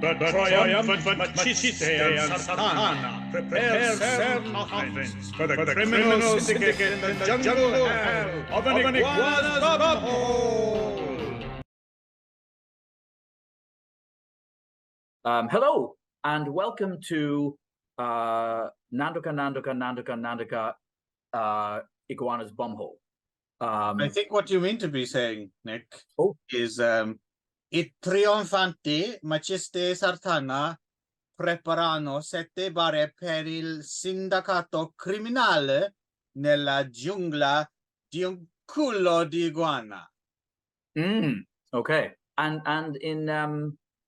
The triumphant Machiste and Satana prepare certain coffins for the criminal syndicate in the jungle hell of an Iguana'S Bumhole. Hello, and welcome to Nandoka Iguana'S Bumhole. I think what you mean to be saying, Nick, is it trionfante Machiste Sartana preparano sette bare per il sindacato criminale nella giungla di un culo di iguana. Okay, and in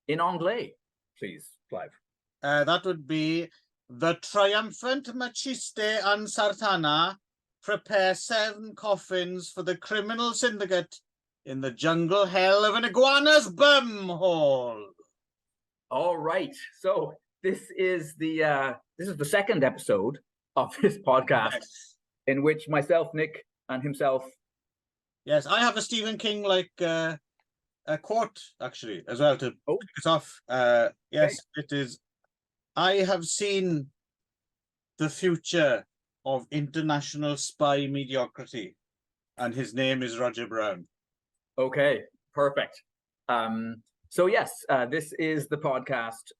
Anglais, please, Clive. That would be the triumphant Machiste and Sartana prepare 7 coffins for the criminal syndicate in the jungle hell of an Iguana'S Bumhole. All right, so this is the second episode of this podcast, in which myself, Nick, and himself. Yes, I have a Stephen King like a quote actually as well to kick us off. Yes, it is. I have seen the future of international spy mediocrity, and his name is Roger Brown. Okay, perfect. So yes, this is the podcast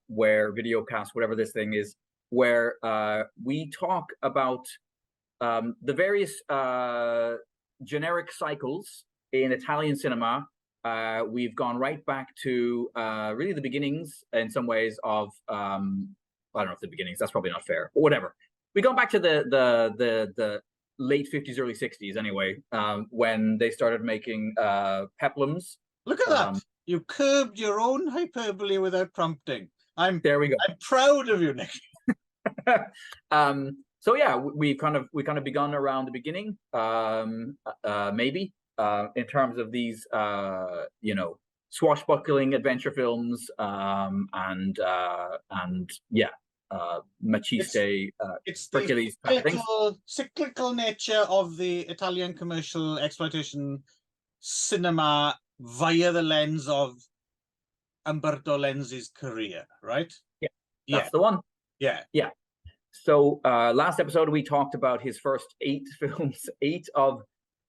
where videocast, whatever this thing is, where we talk about the various generic cycles in Italian cinema. We've gone right back to really the beginnings in some ways of I don't know if the beginnings, that's probably not fair, but whatever. We've gone back to the late 50s, early 60s anyway, when they started making peplums. Look at that. You curbed your own hyperbole without prompting. There we go. I'm proud of you, Nick. So yeah, we kind of begun around the beginning, maybe, in terms of these swashbuckling adventure films, and yeah, Machiste, it's Hercules the cyclical nature of the Italian commercial exploitation cinema via the lens of Umberto Lenzi's career, right? Yeah, that's the one. Yeah. So last episode we talked about his first 8 films, 8 of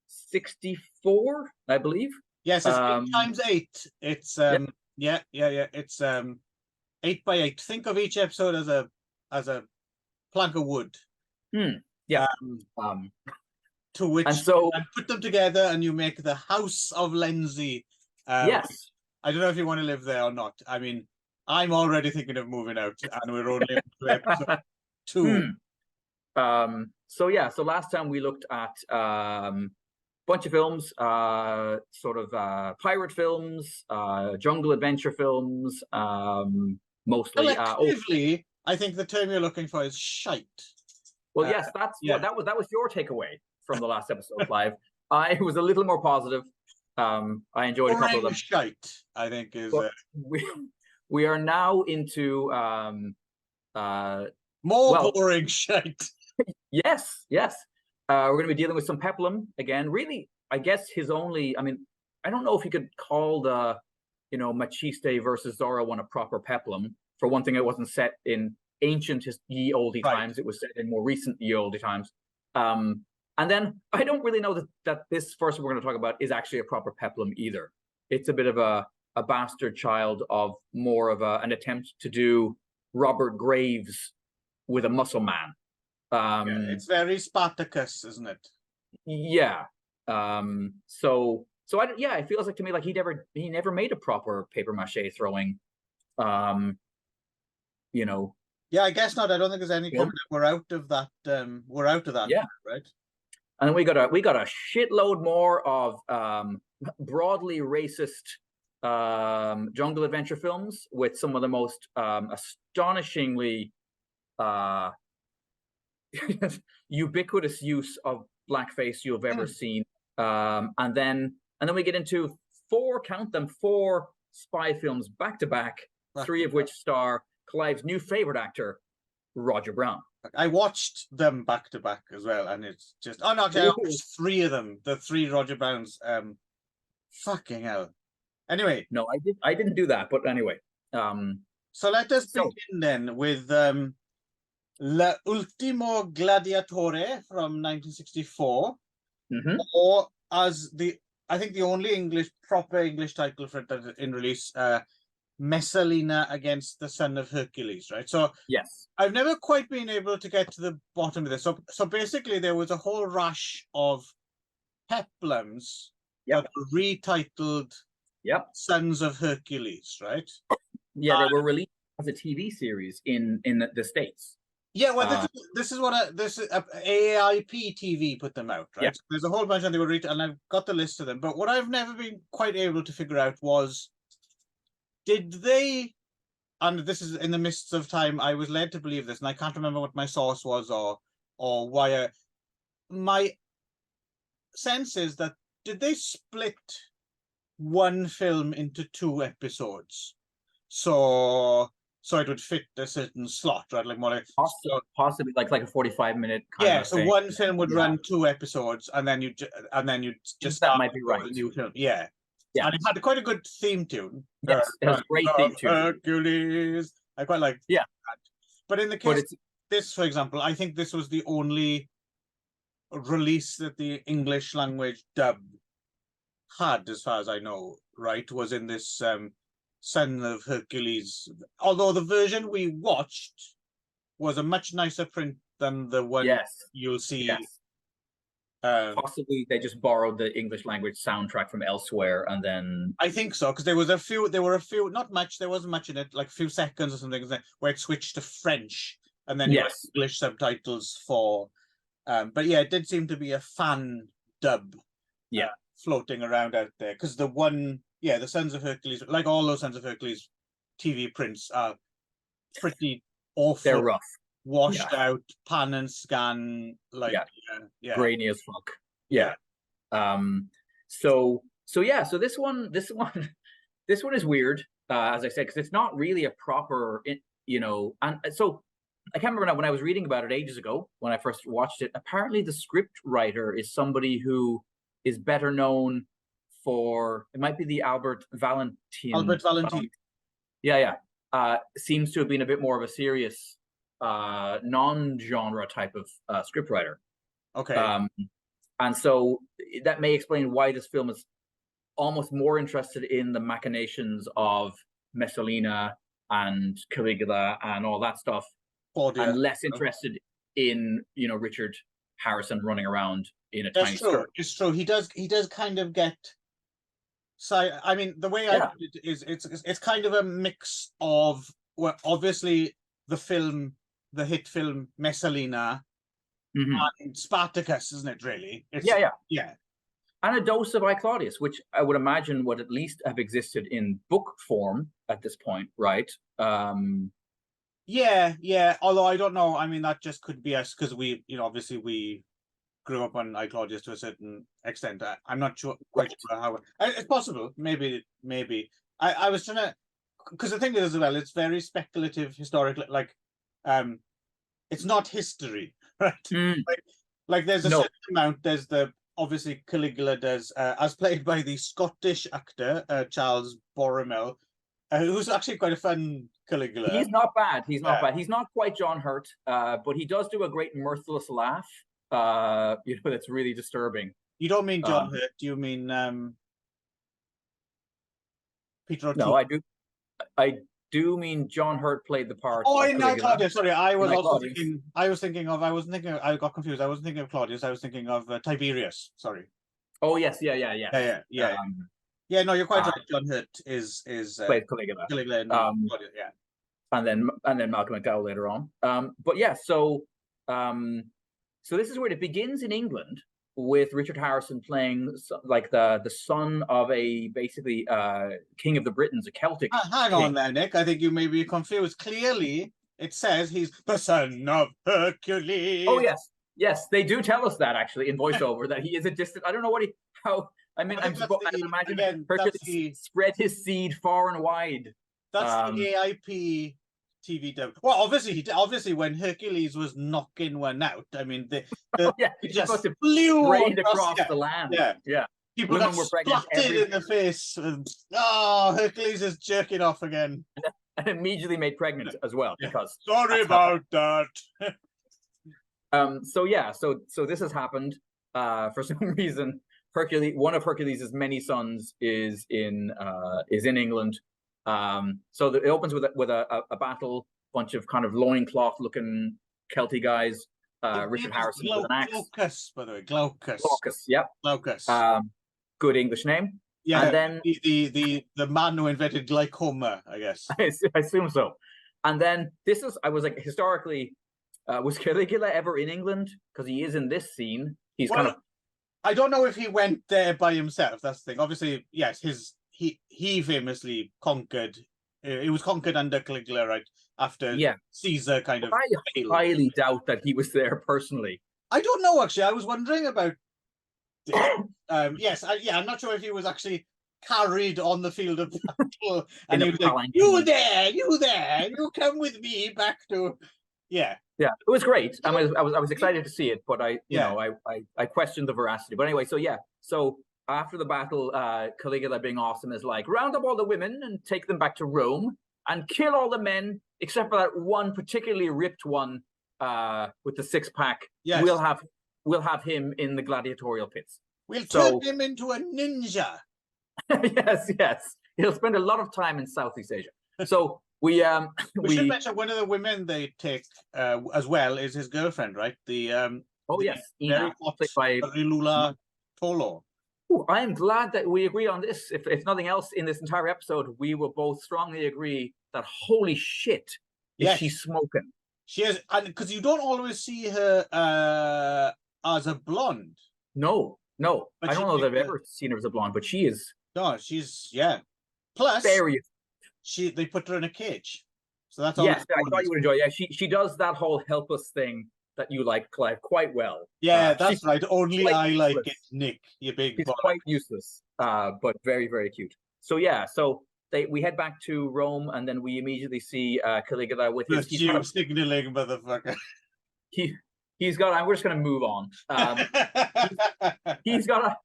64, I believe. Yes, it's 8 times 8. It's It's 8 by 8. Think of each episode as a plank of wood. Yeah. To which and put them together and you make the House of Lenzi. Yes. I don't know if you want to live there or not. I mean, I'm already thinking of moving out, and we're only up to episode 2. So yeah, so last time we looked at bunch of films, sort of pirate films, jungle adventure films, mostly. Collectively, I think the term you're looking for is shite. Well, yes, that was your takeaway from the last episode, Clive. I was a little more positive. I enjoyed a couple of them. Shite, I think, is we are now into more boring shite. Yes. We're going to be dealing with some peplum again. Really, I guess his only. I mean, I don't know if you could call the, Machiste versus Zorro one a proper peplum. For one thing, it wasn't set in ancient ye olde times. It was set in more recent ye olde times. And then I don't really know that this first one we're going to talk about is actually a proper peplum either. It's a bit of a bastard child of more of an attempt to do Robert Graves with a muscle man. It's very Spartacus, isn't it? Yeah. So it feels like to me like he never made a proper paper mache throwing. Yeah, I guess not. I don't think there's any coming. We're out of that. We're out of that. Yeah. Right. And then we got a shitload more of broadly racist jungle adventure films with some of the most astonishingly ubiquitous use of blackface you've ever seen. And then we get into 4 spy films back to back, 3 of which star Clive's new favorite actor, Roger Brown. I watched them back to back as well, and it's just I watched 3 of them, the 3 Roger Browns. Fucking hell. Anyway, no, I didn't do that, but anyway. So let us begin then with La Ultimo Gladiatore from 1964, or as I think the only proper English title for it in release, Messalina against the Son of Hercules, right? So yes, I've never quite been able to get to the bottom of this. So basically there was a whole rash of peplums that were retitled Sons of Hercules, right? Yeah, they were released as a TV series in the States. Yeah, well, this is what AIP TV put them out, right? Yeah. So there's a whole bunch, and they were and I've got the list of them. But what I've never been quite able to figure out was, did they? And this is in the midst of time. I was led to believe this, and I can't remember what my source was or why. My sense is that did they split one film into 2 episodes? So it would fit a certain slot, right? Like more like possibly like a 45-minute. So one film would run 2 episodes, and then you just that might be right. A new film, yeah. Yeah, and it had quite a good theme tune. Yes, it has a great theme tune. Hercules, I quite like. Yeah, that. But in the case of this, for example, I think this was the only release that the English language dub had, as far as I know. Right, was in this Son of Hercules. Although the version we watched was a much nicer print than the one you'll see. Yes. Possibly they just borrowed the English language soundtrack from elsewhere, and then I think so, because there were a few, not much. There wasn't much in it, like a few seconds or something, where it switched to French, and then you had English subtitles for. But yeah, it did seem to be a fan dub. Floating around out there, because the Sons of Hercules, like all those Sons of Hercules TV prints, are pretty awful. They're rough. Washed out, pan and scan, like grainy as fuck. So this one is weird, as I said, because it's not really a proper, and so I can't remember now, when I was reading about it ages ago when I first watched it. Apparently, the script writer is somebody who is better known for, it might be the Albert Valentin. Seems to have been a bit more of a serious non-genre type of scriptwriter. Okay. And so that may explain why this film is almost more interested in the machinations of Messalina and Caligula and all that stuff, and less interested in Richard Harrison running around in a tiny skirt. It's true. He does kind of get. So I mean, the way I put it is, it's kind of a mix of, well, obviously the hit film Messalina and Spartacus, isn't it? Really? Yeah. And a dose of I, Claudius, which I would imagine would at least have existed in book form at this point, right? Yeah. Although I don't know. I mean, that just could be us, because we, obviously we grew up on I, Claudius to a certain extent. I'm not quite sure how. It's possible. Maybe. I was trying to, because the thing is as well, it's very speculative, historical. Like, it's not history, right? Like there's a certain amount. There's obviously Caligula does, as played by the Scottish actor Charles Borromel, who's actually quite a fun Caligula. He's not bad. He's not bad. He's not quite John Hurt, but he does do a great mirthless laugh. That's really disturbing. You don't mean John Hurt? Do you mean Peter O'Toole? No, I do mean John Hurt played the part. Oh, in Claudius. Sorry, I was thinking. I wasn't thinking. I got confused. I wasn't thinking of Claudius. I was thinking of Tiberius. Sorry. Oh yes, yeah. No, you're quite right. John Hurt is played Caligula. And Claudius, and then Malcolm McDowell later on. But yeah, so this is where it begins in England, with Richard Harrison playing like the son of a basically king of the Britons, a Celtic. Hang on there, Nick. I think you may be confused. Clearly, it says he's the son of Hercules. Oh yes, they do tell us that actually in voiceover that he is a distant. I don't know I imagine Hercules spread his seed far and wide. That's the AIP TV dub. Well, obviously, when Hercules was knocking one out, I mean, it just flew across the land. Yeah. People got splattered in the face. Hercules is jerking off again. and immediately made pregnant as well because sorry about that. So this has happened. For some reason, one of Hercules' many sons is in England. So it opens with a battle, bunch of kind of loincloth looking Celtic guys. Richard Harrison with an axe. Glaucus, by the way, Glaucus. Glaucus, yep. Glaucus. Good English name. Yeah, and then the man who invented glaucoma, I guess. I assume so. And then I was like, historically, was Caligula ever in England? Because he is in this scene. He's kind of. I don't know if he went there by himself. That's the thing. Obviously, yes, he famously conquered. It was conquered under Caligula, right? After Caesar kind of. I highly doubt that he was there personally. I don't know, actually. I was wondering about. Yes, I'm not sure if he was actually carried on the field of battle, and he was like, "You there, you come with me back to." Yeah, it was great. I was excited to see it, but I questioned the veracity. But anyway, so after the battle, Caligula, being awesome, is like, round up all the women and take them back to Rome and kill all the men except for that one particularly ripped one with the six-pack. Yes. We'll have him in the gladiatorial pits. We'll turn him into a ninja. yes. He'll spend a lot of time in Southeast Asia. So we should mention one of the women they take as well is his girlfriend, right? Ina, played by Lula Tolo. I am glad that we agree on this. If nothing else, in this entire episode, we will both strongly agree that holy shit, is she smoking? She is, and because you don't always see her as a blonde. No. But I don't know that I've ever seen her as a blonde, but she is. No, she's Plus, they put her in a cage, so that's all. Yes, I thought you would enjoy. Yeah, she does that whole helpless thing that you like, Clive, quite well. Yeah, that's right. Only I like it, Nick. You big. She's quite useless, but very, very cute. So we head back to Rome, and then we immediately see Caligula with his signaling, motherfucker. He's got. We're just going to move on. He's got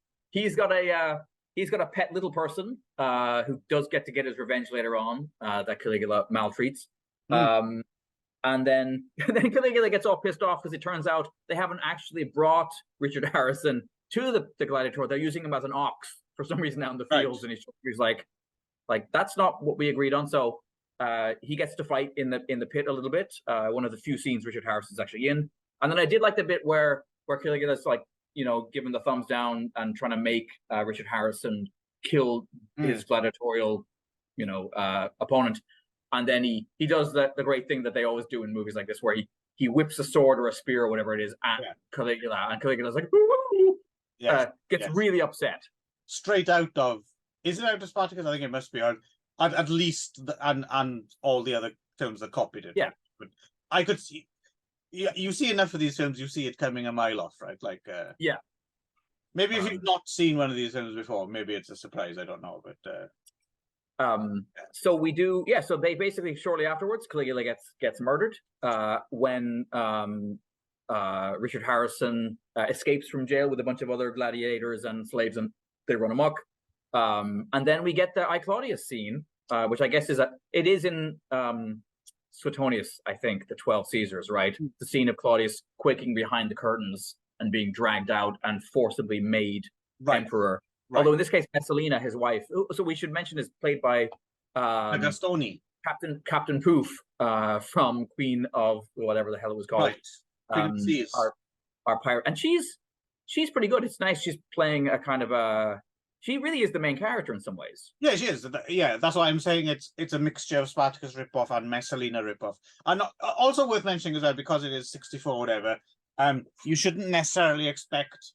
a pet little person who does get his revenge later on. That Caligula maltreats. And then Caligula gets all pissed off because it turns out they haven't actually brought Richard Harrison to the gladiator. They're using him as an ox for some reason out in the fields, and he's like that's not what we agreed on. So he gets to fight in the pit a little bit. One of the few scenes Richard Harrison's actually in. And then I did like the bit where Caligula's like, giving the thumbs down and trying to make Richard Harrison kill his gladiatorial, opponent. And then he does the great thing that they always do in movies like this, where he whips a sword or a spear or whatever it is at Caligula, and Caligula's like, gets really upset. Straight out of, is it out of Spartacus? I think it must be, at least, and all the other films that copied it. Yeah. But I could see, you see enough of these films, you see it coming a mile off, right? Like, maybe if you've not seen one of these films before, maybe it's a surprise. I don't know, but. So we do, so they basically shortly afterwards, Caligula gets murdered when Richard Harrison escapes from jail with a bunch of other gladiators and slaves, and they run amok. And then we get the I Claudius scene, which I guess it is in Suetonius, I think, the 12 Caesars, right? The scene of Claudius quaking behind the curtains and being dragged out and forcibly made emperor. Right. Although in this case, Messalina, his wife, so we should mention, is played by Agostoni, Captain Poof from Queen of whatever the hell it was called. Right. Our pirate, and she's pretty good. It's nice. She's playing a kind of she really is the main character in some ways. Yeah, she is. Yeah, that's why I'm saying it's a mixture of Spartacus ripoff and Messalina ripoff. And also worth mentioning as well, because it is 64 whatever. You shouldn't necessarily expect.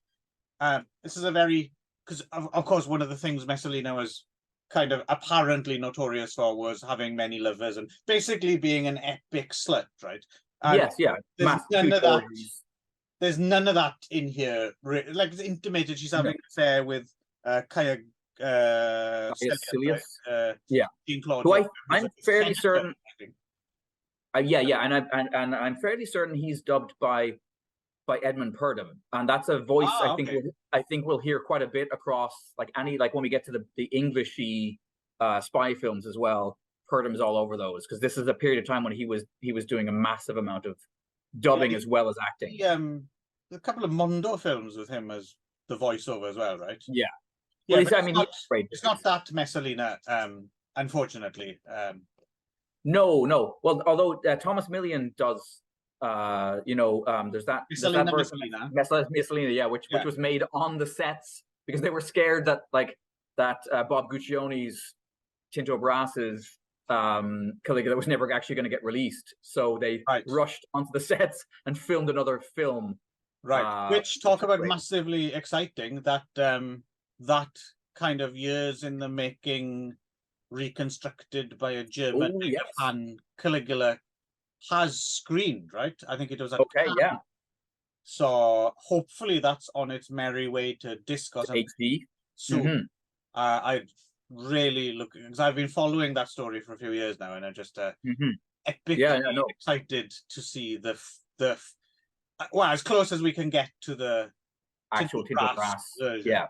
This is a very. Because, of course, one of the things Messalina was kind of apparently notorious for was having many lovers and basically being an epic slut, right? Yes, yeah. There's none of that in here. Like, it's intimated she's having an affair with Caius. Jean Claude. I'm fairly certain. And I'm fairly certain he's dubbed by Edmund Purdom, and that's a voice I think we'll hear quite a bit across when we get to the Englishy spy films as well. Purdham's all over those, because this is a period of time when he was doing a massive amount of dubbing as well as acting. A couple of Mondo films with him as the voiceover as well, right? Yeah. Yeah, Well, but I mean, it's not that Messalina, unfortunately. No. Well, although Thomas Millian does, there's that version, Messalina, yeah, which was made on the sets because they were scared that Bob Guccione's Tinto Brass's Caligula was never actually going to get released, so they rushed onto the sets and filmed another film. Right, which talk about massively exciting, that that kind of years in the making, reconstructed by a German Japan Caligula has screened, right? I think it was yeah. So hopefully that's on its merry way to disc or something HD soon. I'd really look, because I've been following that story for a few years now, and I'm just epically excited to see the well, as close as we can get to the actual Tinto Brass version. Yeah.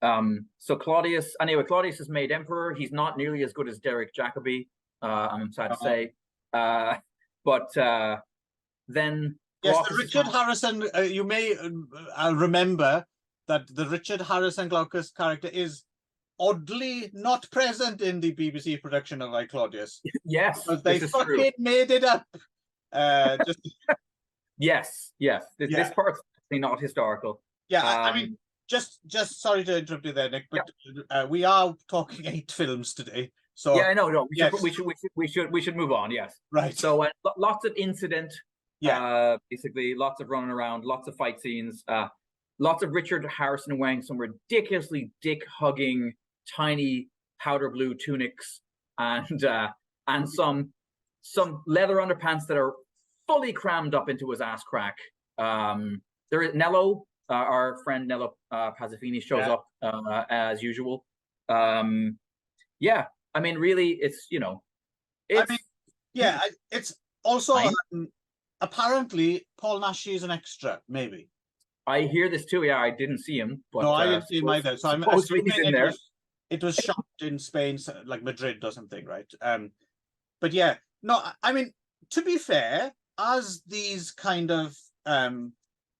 Right? So Claudius is made emperor. He's not nearly as good as Derek Jacobi, I'm sad to say. But then yes, the Richard Harrison, you may remember that the Richard Harrison Glaucus character is oddly not present in the BBC production of I, Claudius. Yes, because they fucking made it up. Yes. This part's not historical. Yeah, I mean, just sorry to interrupt you there, Nick, but we are talking 8 films today. So yeah, I know. No, we should move on. Yes, right. So lots of incident. Basically, lots of running around, lots of fight scenes, lots of Richard Harrison wearing some ridiculously dick-hugging, tiny powder blue tunics, and some leather underpants that are fully crammed up into his ass crack. There is Nello, our friend Nello Pazzafini shows up as usual. I mean, really, it's it's also apparently Paul Naschy is an extra, maybe. I hear this too. Yeah, I didn't see him, but no, I didn't see him either. So I'm assuming in there. It was shot in Spain, like Madrid or something, right? But yeah, no, I mean, to be fair, as these kind of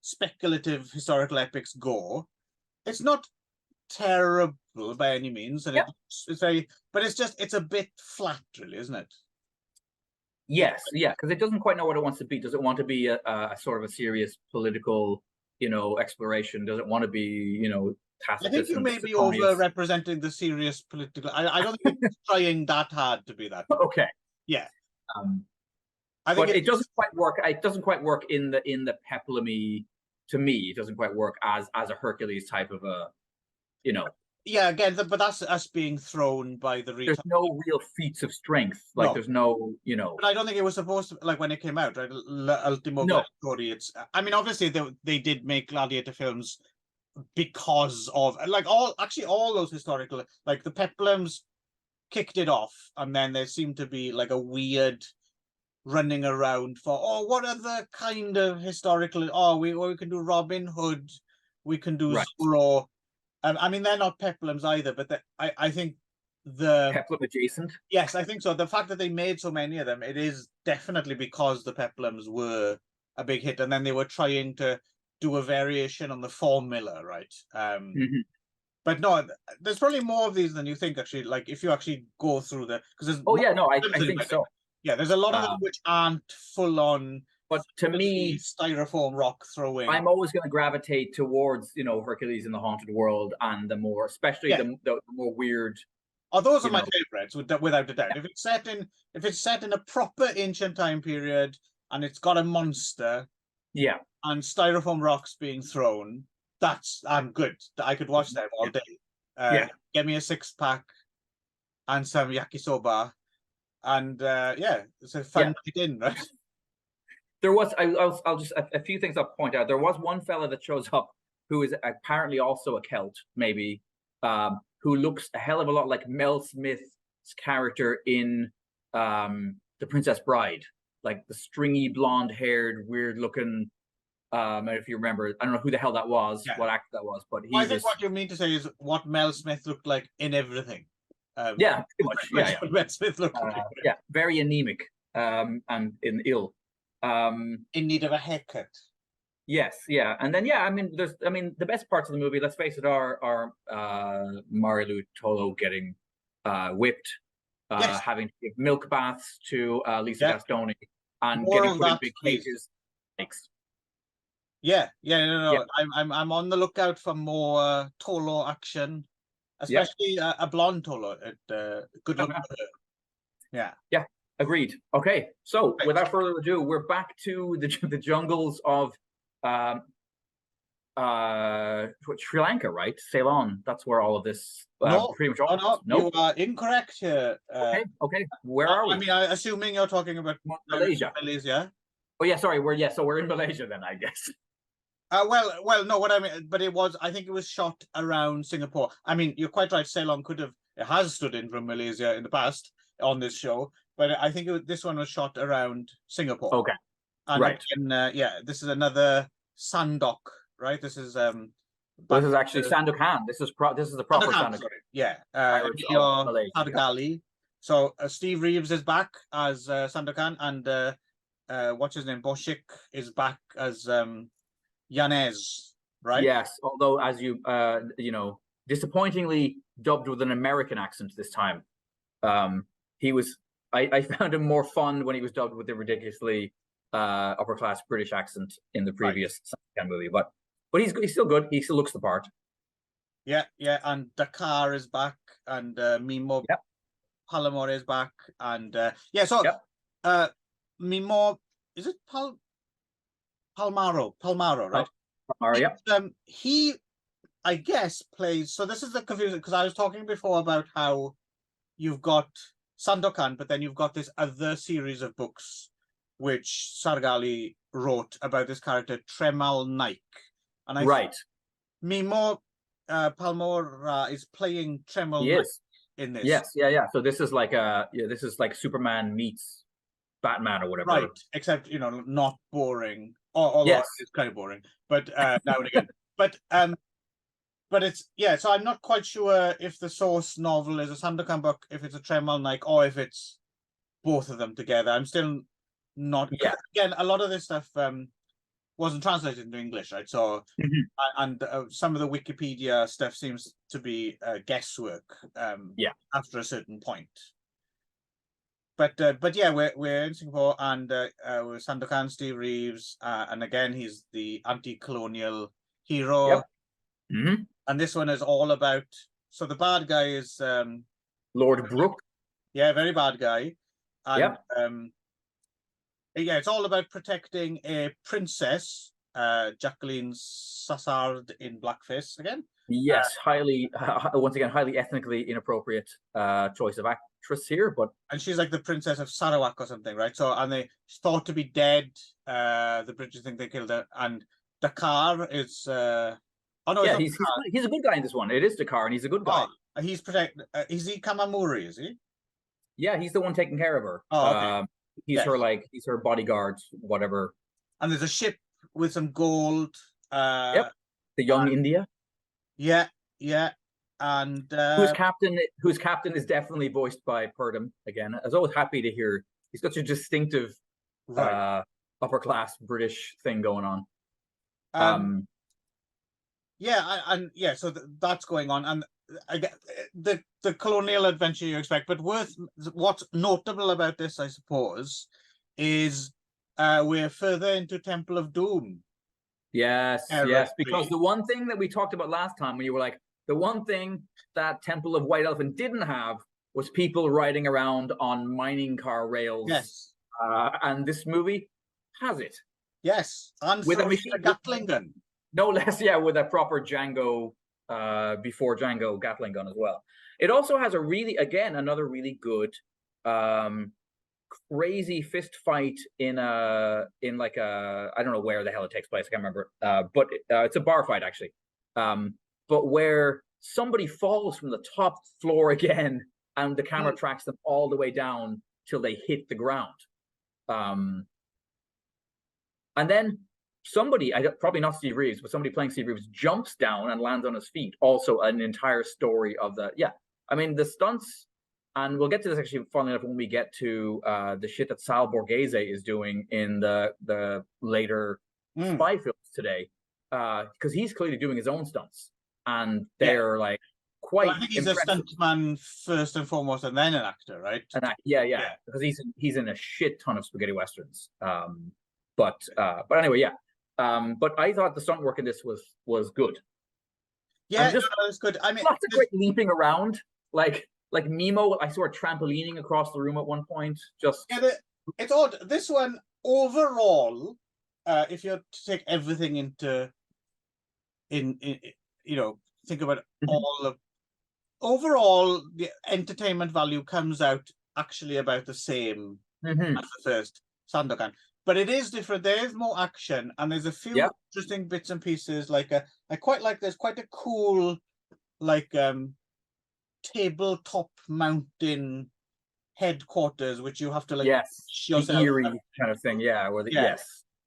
speculative historical epics go, it's not terrible by any means, and it's very, but it's a bit flat, really, isn't it? Yes, yeah, because it doesn't quite know what it wants to be. Does it want to be a sort of a serious political, exploration? Does it want to be, Tacitus? I think you may be over-representing the serious political. I don't think it's trying that hard to be that. Okay. Yeah. I think it doesn't quite work. It doesn't quite work in the peplum-y, to me. It doesn't quite work as a Hercules type of a, Yeah, again, but that's us being thrown by the. There's no real feats of strength. Like there's no, But I don't think it was supposed to. Like when it came out, right? Ultimo Gladiatori. It's. I mean, obviously they did make gladiator films because of all those historical, like the peplums kicked it off, and then there seemed to be like a weird running around for what are the kind of historical we can do Robin Hood, we can do Zorro. I mean, they're not peplums either, but I think the peplum adjacent. Yes, I think so. The fact that they made so many of them, it is definitely because the peplums were a big hit, and then they were trying to do a variation on the formula, right? But no, there's probably more of these than you think. Actually, like if you actually go through because I think so. Yeah, there's a lot of them which aren't full on. But to me, styrofoam rock throwing. I'm always going to gravitate towards Hercules in the Haunted World, and the more, especially the more weird. Oh, those are my favorites, without a doubt. If it's set in a proper ancient time period, and it's got a monster, and styrofoam rocks being thrown, I'm good. I could watch them all day. Get me a 6-pack and some yakisoba, and it's a fun night in, right? There was, I'll just, a few things I'll point out. There was one fella that shows up who is apparently also a Celt, maybe, who looks a hell of a lot like Mel Smith's character in The Princess Bride, like the stringy, blonde-haired, weird-looking, if you remember, I don't know who the hell that was, what actor that was, but I think what you mean to say is what Mel Smith looked like in everything. Yeah, pretty much. Yeah, Matt Smith looked like. Yeah, very anemic and ill. In need of a haircut. Yes, yeah, and then I mean, the best parts of the movie, let's face it, are Marilu Tolo getting whipped, having to give milk baths to Lisa Gastoni, and More getting of put in that, big please. cages. Thanks. No. I'm on the lookout for more Tolo action, especially a blonde Tolo. Good luck with her. Yeah. Agreed. Okay, so without further ado, we're back to the jungles of Sri Lanka, right? Ceylon. That's where all of this pretty much all. No, you are incorrect here. Okay. Where are we? I mean, assuming you're talking about Malaysia. Oh yeah, sorry. We're in Malaysia then, I guess. Well, no. What I mean, but I think it was shot around Singapore. I mean, you're quite right. Ceylon has stood in from Malaysia in the past on this show, but I think this one was shot around Singapore. Okay. And right. Again, this is another Sandok, right? This is actually Sandokan. This is the proper Sandokan. Yeah. Hargali. So Steve Reeves is back as Sandokan, and what's his name? Boshik is back as Iguana'S, right? Yes, although as you disappointingly dubbed with an American accent this time. I found him more fun when he was dubbed with the ridiculously upper class British accent in the previous movie, but he's still good. He still looks the part. Yeah, and Dakar is back, and Mimo Palamore is back, and Mimo, is it Palmaro, right? Palmaro, he, I guess, plays. So this is the confusion, because I was talking before about how you've got Sandokan, but then you've got this other series of books which Sargali wrote about this character Tremal Naik, and Mimo Palmora is playing Tremal Naik in this. Yes, So this is like Superman meets Batman or whatever. Right, except not boring. Although it's kind of boring, but now and again. But it's so I'm not quite sure if the source novel is a Sandokan book, if it's a Tremal Naik, or if it's both of them together. I'm still not. Again, a lot of this stuff wasn't translated into English, right? So, and some of the Wikipedia stuff seems to be guesswork. After a certain point. But we're in Singapore, and with Sandokan, Steve Reeves, and again he's the anti-colonial hero. And this one is all about. So the bad guy is Lord Brooke. Yeah, very bad guy. And, it's all about protecting a princess, Jacqueline Sassard in blackface again. Yes, once again, highly ethnically inappropriate choice of actress here, and she's like the princess of Sarawak or something, right? So, and she's thought to be dead. The British think they killed her, and Dakar is. He's a good guy in this one. It is Dakar, and he's a good guy. He's is he Kamamuri? Is he? Yeah, he's the one taking care of her. Okay. He's her bodyguard, whatever. And there's a ship with some gold. The Young India. Yeah, and whose captain is definitely voiced by Purdom again. I was always happy to hear he's got a distinctive upper class British thing going on. So that's going on, and the colonial adventure you expect, but what's notable about this, I suppose, is we're further into Temple of Doom. Yes, because the one thing that we talked about last time, when you were like, the one thing that Temple of White Elephant didn't have was people riding around on mining car rails. Yes. And this movie has it. Yes, and with a Gatling gun. No less, with a proper Django, before Django Gatling gun as well. It also has another really good, crazy fist fight in I don't know where the hell it takes place. I can't remember. But it's a bar fight actually. But where somebody falls from the top floor again, and the camera tracks them all the way down till they hit the ground. And then somebody, probably not Steve Reeves, but somebody playing Steve Reeves jumps down and lands on his feet. Also an entire story of the, I mean, the stunts, and we'll get to this actually, funnily enough, when we get to the shit that Sal Borghese is doing in the later spy films today, because he's clearly doing his own stunts, and they're like quite. Well, I think he's impressive. a stuntman first and foremost, and then an actor, right? Yeah, because he's in a shit ton of spaghetti westerns. But anyway, yeah. But I thought the stunt work in this was good. Yeah, it was good. I mean, lots of great leaping around, like Mimo. I saw her trampolining across the room at one point. Just it's odd. This one overall, if you're to take everything into think about all of overall, the entertainment value comes out actually about the same as the first Sandokan. But it is different. There is more action, and there's a few interesting bits and pieces. Like I quite like. There's quite a cool, like tabletop mountain headquarters, which you have to like yourself eerie kind of thing. Yeah,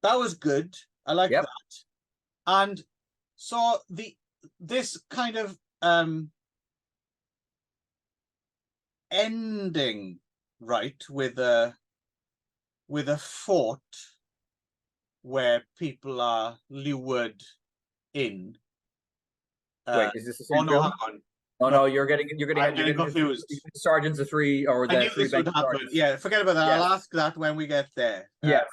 that was good. I like that. And so this kind of ending, right, with a fort where people are lured in. Wait, is this the same film? No, you're getting confused. Sergeants of Three or the Three Bank Sergeants. Yeah, forget about that. I'll ask that when we get there. Yes.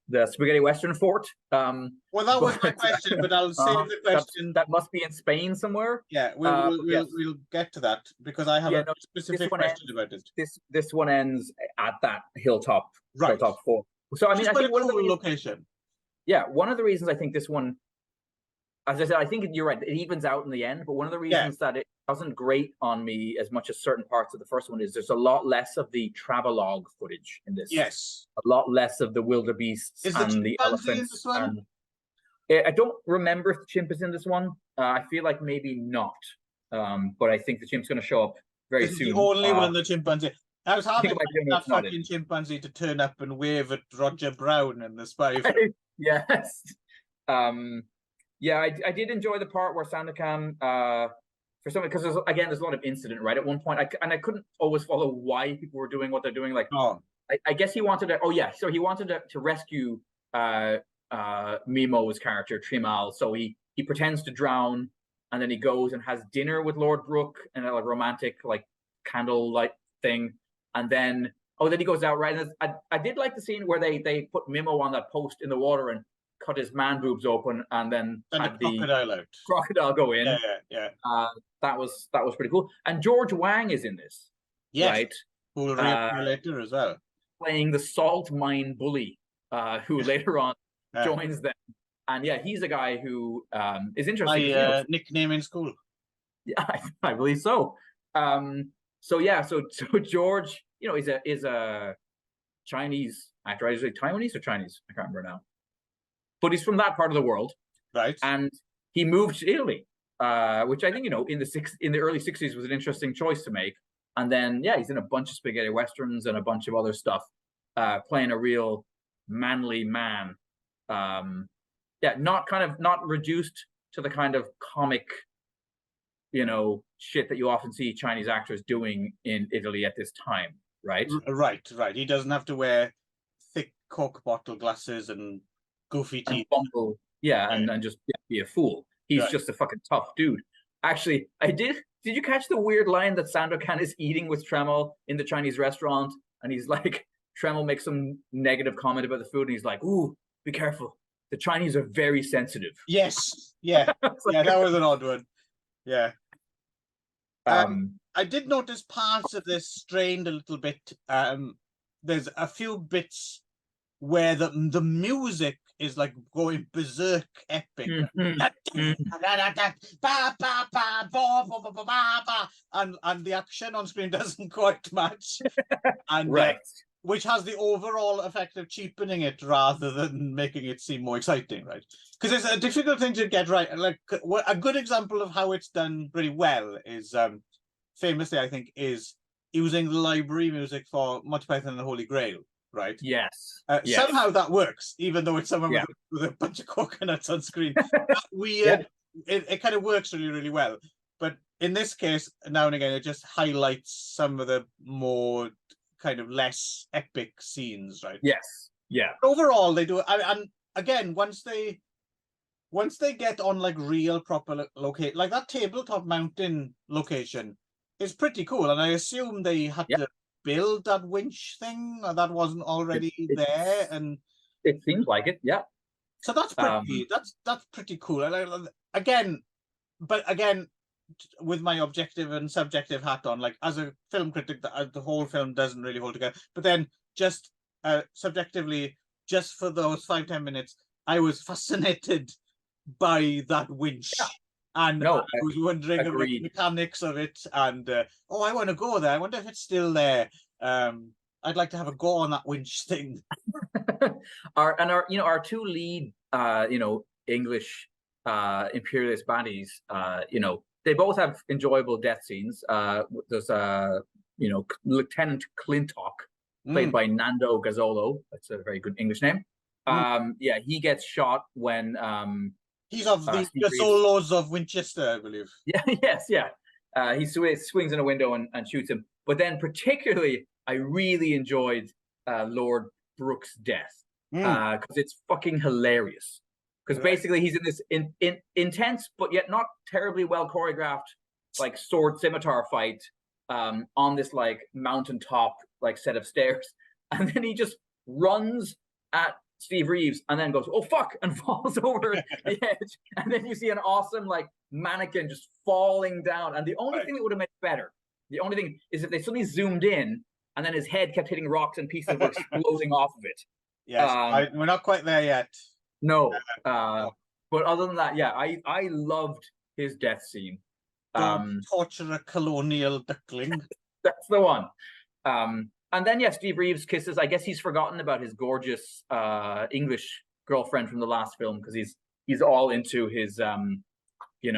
The spaghetti western fort. Well, that was my question, but I'll save the question. That must be in Spain somewhere. Yeah, we'll get to that because I have a specific question about it. This one ends at that hilltop fort. So I mean, I think one of the location. Yeah, one of the reasons I think this one, as I said, I think you're right. It evens out in the end, but one of the reasons that it doesn't grate on me as much as certain parts of the first one is there's a lot less of the travelogue footage in this. Yes. A lot less of the wildebeests and the elephants. I don't remember if the chimp is in this one. I feel like maybe not. But I think the chimp's going to show up very soon. The only one, the chimpanzee. I was having that fucking chimpanzee to turn up and wave at Roger Brown in the spy film. Yes. I did enjoy the part where Sandokan, for some, because there's a lot of incident, right? At one point, I couldn't always follow why people were doing what they're doing. Like, I guess he wanted to. So he wanted to rescue Mimo's character Trimal. So he pretends to drown, and then he goes and has dinner with Lord Brooke and a romantic candlelight thing, and then he goes out, right? And I did like the scene where they put Mimo on that post in the water and cut his man boobs open, and then had the crocodile go in. Yeah. That was pretty cool. And George Wang is in this, right? Who will reappear later as well, playing the salt mine bully, who later on joins them. And he's a guy who is interesting. My nickname in school. Yeah, I believe so. So George, is a Chinese actor. Is it Taiwanese or Chinese? I can't remember now. But he's from that part of the world, right? And he moved to Italy, which I think in the early '60s was an interesting choice to make. And then he's in a bunch of spaghetti westerns and a bunch of other stuff, playing a real manly man. Not reduced to the kind of comic, shit that you often see Chinese actors doing in Italy at this time, right? Right. He doesn't have to wear thick Coke bottle glasses and goofy teeth. And just be a fool. He's just a fucking tough dude. Actually, did you catch the weird line that Sandokan is eating with Tremel in the Chinese restaurant? And he's like, Tremel makes some negative comment about the food, and he's like, "Ooh, be careful. The Chinese are very sensitive." Yes. Yeah. That was an odd one. Yeah. I did notice parts of this strained a little bit. There's a few bits where the music is like going berserk epic. And the action on screen doesn't quite match. And which has the overall effect of cheapening it rather than making it seem more exciting, right? Because it's a difficult thing to get right. Like a good example of how it's done really well is famously, I think, is using the library music for Monty Python and the Holy Grail. Right. Yes. Somehow that works, even though it's someone with a bunch of coconuts on screen. That weird. It kind of works really, really well. But in this case, now and again, it just highlights some of the more kind of less epic scenes, right? Yes. Yeah. But overall, they do. And again, once they get on like real proper locate, like that tabletop mountain location is pretty cool. And I assume they had to build that winch thing, or that wasn't already there. And it seems like it. Yeah. So that's pretty. That's pretty cool. And again, with my objective and subjective hat on, like as a film critic, the whole film doesn't really hold together. But then just subjectively, just for those 5-10 minutes, I was fascinated by that winch. Yeah. And I was wondering about the mechanics of it. And I want to go there. I wonder if it's still there. I'd like to have a go on that winch thing. Our two lead English imperialist baddies, they both have enjoyable death scenes. There's Lieutenant Clintock, played by Nando Gazzolo. That's a very good English name. He gets shot when he's of the Gazzolos of Winchester, I believe. He swings in a window and shoots him. But then particularly, I really enjoyed Lord Brooks' death because it's fucking hilarious. Because basically he's in this intense but yet not terribly well choreographed like sword scimitar fight on this like mountaintop like set of stairs, and then he just runs at Steve Reeves and then goes, "Oh fuck," and falls over the edge, and then you see an awesome like mannequin just falling down. And the only thing that would have made it better, the only thing is if they suddenly zoomed in and then his head kept hitting rocks and pieces were exploding off of it. Yes, we're not quite there yet. No, but other than that, I loved his death scene. Don't torture a colonial duckling. That's the one. And then Steve Reeves kisses. I guess he's forgotten about his gorgeous English girlfriend from the last film because he's all into his Well, you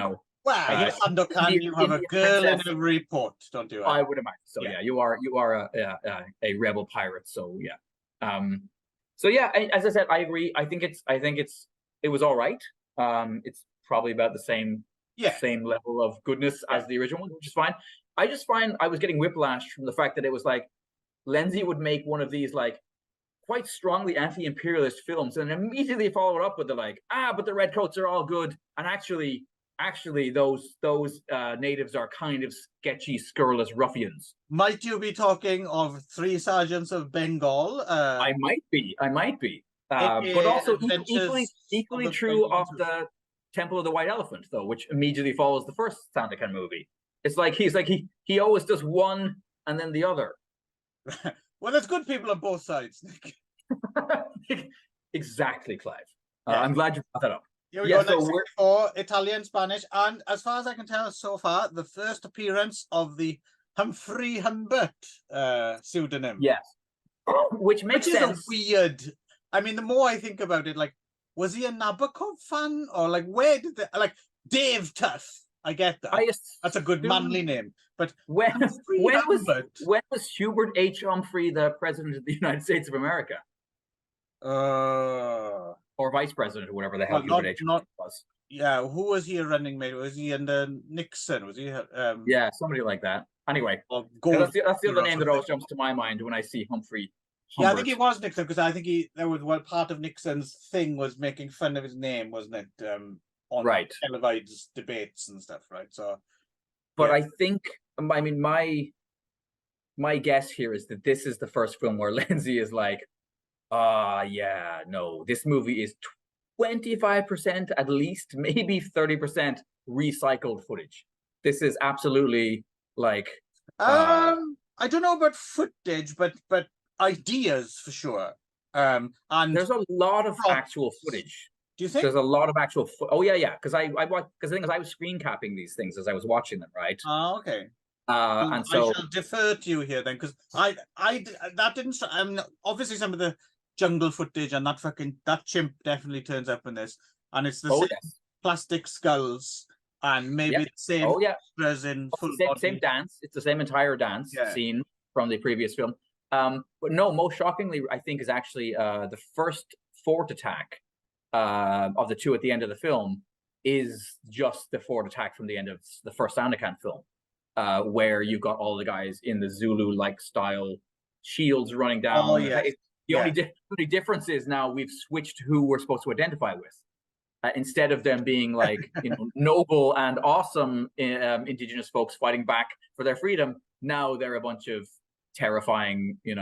have a girl in every port, don't you? I would imagine. So you are a rebel pirate. So as I said, I agree. I think it was all right. It's probably about the same level of goodness as the original one, which is fine. I just find I was getting whiplash from the fact that it was like Lenzi would make one of these like quite strongly anti-imperialist films and immediately follow it up with the like, but the redcoats are all good, and actually those natives are kind of sketchy, scurrilous ruffians. Might you be talking of Three Sergeants of Bengal? I might be. But also equally true of the Temple of the White Elephant, though, which immediately follows the first Sandakan movie. It's like he always does one and then the other. Well, there's good people on both sides, Nick. Exactly, Clive. I'm glad you brought that up. Here we go, next for Italian, Spanish, and as far as I can tell so far, the first appearance of the Humphrey Humbert pseudonym. Yes. Which makes sense. Is a weird... I mean, the more I think about it, like, was he a Nabokov fan? Or, like, where did they... Like, Dave Tuff. I get that. That's a good manly name. But when was Hubert H. Humphrey the president of the United States of America? Or vice president, or whatever the hell Hubert H. Humphrey was. Yeah, who was he a running mate? Was he under Nixon? Was he? Somebody like that. Anyway, that's the other name that always jumps to my mind when I see Humphrey. Yeah, I think it was Nixon, because I think there was one part of Nixon's thing was making fun of his name, wasn't it? On televised debates and stuff, right? So, but I think, I mean, my guess here is that this is the first film where Lenzi is like, this movie is 25% at least, maybe 30% recycled footage. This is absolutely like I don't know about footage, but ideas for sure. And there's a lot of actual footage. Do you think there's a lot of actual? Because I the thing is, I was screen capping these things as I was watching them, right? Oh, okay. And so I shall defer to you here then, because that didn't. Obviously some of the jungle footage and that chimp definitely turns up in this, and it's the same plastic skulls and maybe the same extras in full body. Same dance. It's the same entire dance scene from the previous film. But no, most shockingly, I think is actually the first fort attack of the two at the end of the film is just the Ford attack from the end of the first Sandakan film, where you got all the guys in the Zulu-like style shields running down. Oh, yes. The only difference is now we've switched who we're supposed to identify with. Instead of them being like, noble and awesome indigenous folks fighting back for their freedom, now they're a bunch of terrifying, and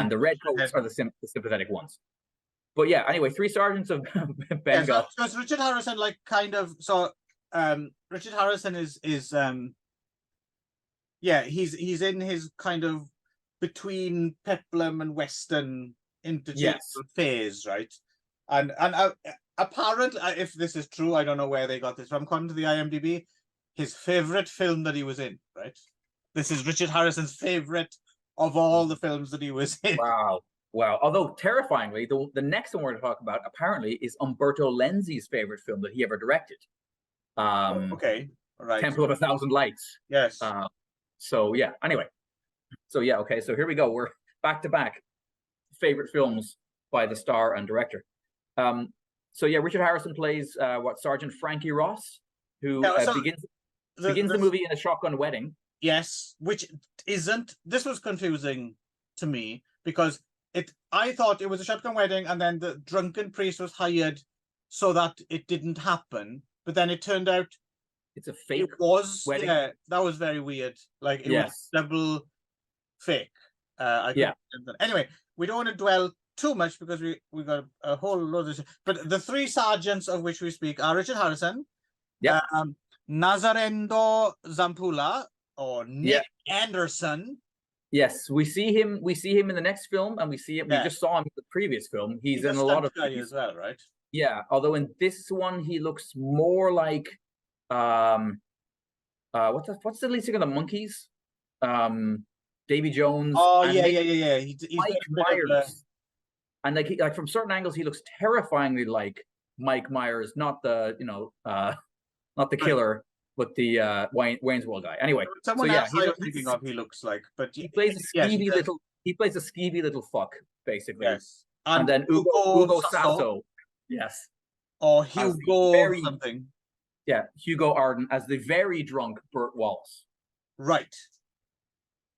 the red coats are the sympathetic ones. But yeah, anyway, 3 sergeants of Bengal. So it's Richard Harrison, like, kind of. So Richard Harrison is he's in his kind of between peplum and western interchangeable phase, right? And apparently, if this is true, I don't know where they got this from. According to the IMDb, his favorite film that he was in, right? This is Richard Harrison's favorite of all the films that he was in. Wow. Although, terrifyingly, the next one we're going to talk about, apparently, is Umberto Lenzi's favorite film that he ever directed. Okay. All right. Temple of a Thousand Lights. Yes. So, yeah. Anyway. So, yeah. Okay. So, here we go. We're back-to-back favorite films by the star and director. So, yeah, Richard Harrison plays, Sergeant Frankie Ross, who begins the movie in a shotgun wedding. Yes, which isn't. This was confusing to me because I thought it was a shotgun wedding, and then the drunken priest was hired so that it didn't happen. But then it turned out it's a fake. It was wedding. Yeah, that was very weird. Like it was double fake. Anyway, we don't want to dwell too much because we got a whole load of. But the 3 sergeants of which we speak are Richard Harrison, Nazarendo Zampula, or Nick Anderson. Yes, we see him in the next film, and we just saw him in the previous film. He's in a lot of guy as well, right? Yeah, although in this one he looks more like what's the lead singer of the Monkees? Davy Jones. Oh, yeah. He's Mike Myers. And like from certain angles he looks terrifyingly like Mike Myers, not the not the killer, but the Wayne's World guy. Anyway, someone else I'm thinking of he looks like, but he plays a skeevy little fuck, basically. Yes. And then Ugo Sasso. Yes. Or Hugo something. Yeah, Hugo Arden as the very drunk Burt Wallace. Right.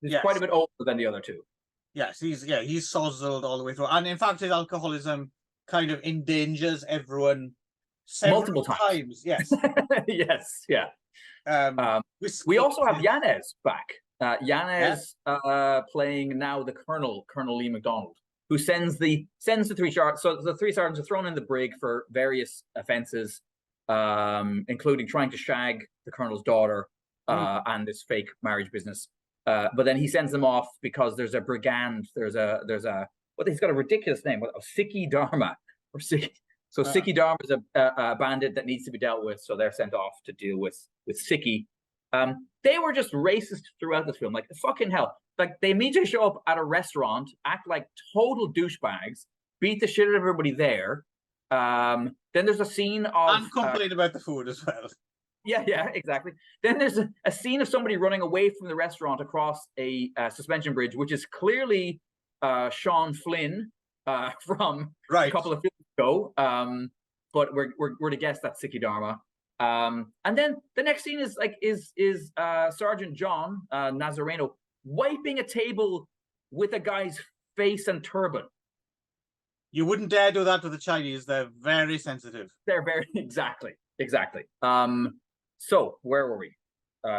He's quite a bit older than the other 2. Yes, he's sozzled all the way through. And in fact, his alcoholism kind of endangers everyone multiple times. Yes. Yes, yeah. We also have Iguana'S back. Iguana'S playing now the Colonel Lee McDonald, who sends the 3 sergeants. So the 3 sergeants are thrown in the brig for various offenses, including trying to shag the Colonel's daughter and this fake marriage business. But then he sends them off because there's a brigand. There's a he's got a ridiculous name, Sikhi Dharma or Sikhi. So Sikhi Dharma is a bandit that needs to be dealt with. So they're sent off to deal with Sikhi. They were just racist throughout this film. Like fucking hell. Like they immediately show up at a restaurant, act like total douchebags, beat the shit out of everybody there. Then there's a scene of and complain about the food as well. Yeah, exactly. Then there's a scene of somebody running away from the restaurant across a suspension bridge, which is clearly Sean Flynn from a couple of films ago. But we're to guess that's Sikhi Dharma. And then the next scene is Sergeant John Nazareno wiping a table with a guy's face and turban. You wouldn't dare do that with the Chinese. They're very sensitive. They're very exactly. So where were we?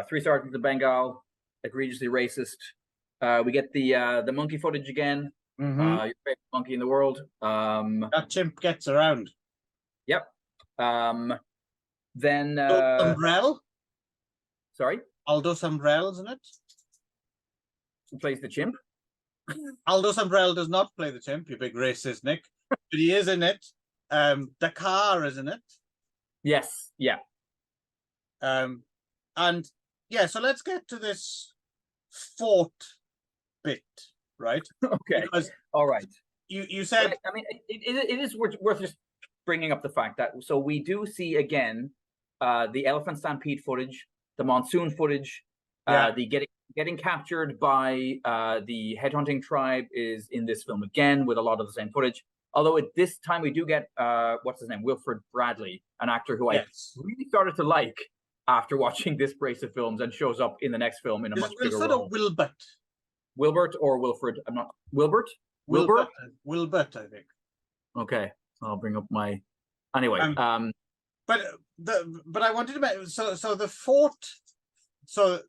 3 sergeants of Bengal, egregiously racist. We get the monkey footage again. Your favorite monkey in the world. That chimp gets around. Yep. Then Umbrell. Sorry, Aldous Umbrell, isn't it? Who plays the chimp? Aldous Umbrell does not play the chimp. You big racist, Nick. But he is in it. Dakar is in it. Yes. Yeah. And yeah, so let's get to this fort bit, right? Okay. Because all right. You said. I mean, it is worth just bringing up the fact that so we do see again the elephant stampede footage, the monsoon footage, the getting captured by the headhunting tribe is in this film again with a lot of the same footage. Although at this time we do get what's his name, Wilfred Bradley, an actor who I really started to like after watching this brace of films, and shows up in the next film in a much bigger role. Wilfred or Wilbert? Wilbert or Wilfred? I'm not Wilbert. Wilbert, I think. Okay, I'll bring up my. Anyway, but I wanted to mention, so the fort. So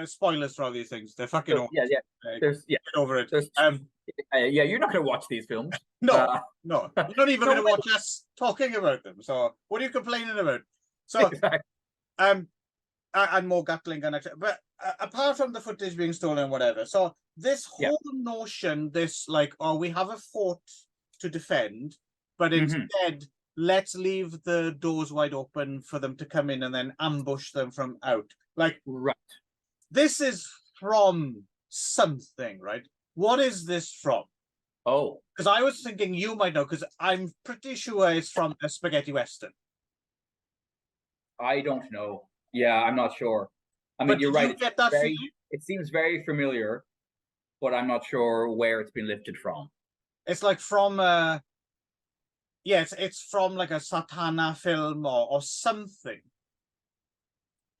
spoilers for all these things. They're fucking awesome. Yeah. There's get over it. Yeah, you're not going to watch these films. No, you're not even going to watch us talking about them. So what are you complaining about? So exactly. And more Gatling gun action. But apart from the footage being stolen, whatever. So this whole notion, this like, oh, we have a fort to defend, but instead let's leave the doors wide open for them to come in and then ambush them from out. Like, right. This is from something, right? What is this from? Oh, because I was thinking you might know, because I'm pretty sure it's from a spaghetti western. I don't know. Yeah, I'm not sure. I mean, you're right. You get that it seems very familiar, but I'm not sure where it's been lifted from. It's like from it's from like a Satana film or something.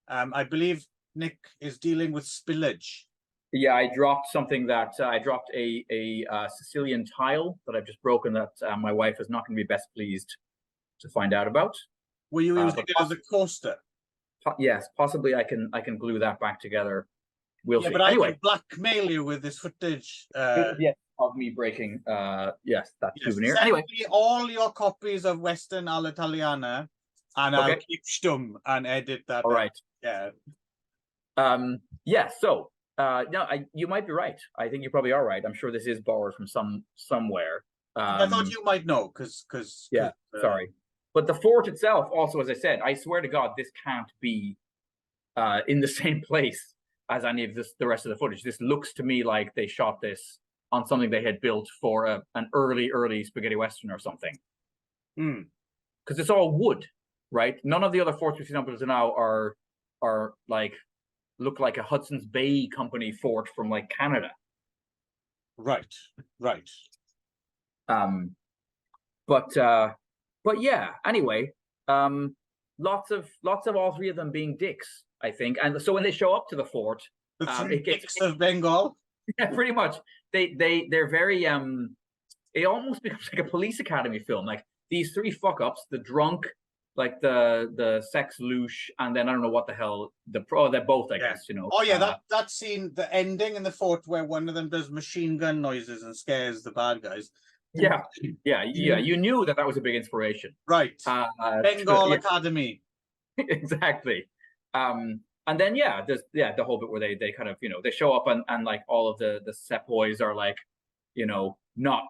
I believe Nick is dealing with spillage. Yeah, I dropped something that I dropped a Sicilian tile that I've just broken that my wife is not going to be best pleased to find out about. Were you using it as a coaster? Yes, possibly I can glue that back together. We'll see. But anyway, I can blackmail you with this footage. Of me breaking that souvenir. Anyway, all your copies of Western all'Italiana, and I'll keep stum and edit that. All right. Yeah. So no, you might be right. I think you probably are right. I'm sure this is borrowed from somewhere. I thought you might know, because sorry. But the fort itself, also, as I said, I swear to God, this can't be in the same place as any of the rest of the footage. This looks to me like they shot this on something they had built for an early spaghetti western or something. Because it's all wood, right? None of the other forts we've seen up until now are like look like a Hudson's Bay Company fort from like Canada. Right. But yeah, anyway, lots of all three of them being dicks, I think. And so when they show up to the fort, dicks of Bengal. Yeah, pretty much. They're very it almost becomes like a police academy film. Like these three fuck ups, the drunk, like the sex louche, and then I don't know what the hell they're both, I guess, you know. Oh yeah, that scene, the ending in the fort where one of them does machine gun noises and scares the bad guys. Yeah. You knew that was a big inspiration, right? Bengal Academy, exactly. And then there's the whole bit where they kind of, you know, they show up and like all of the sepoys are like, you know, not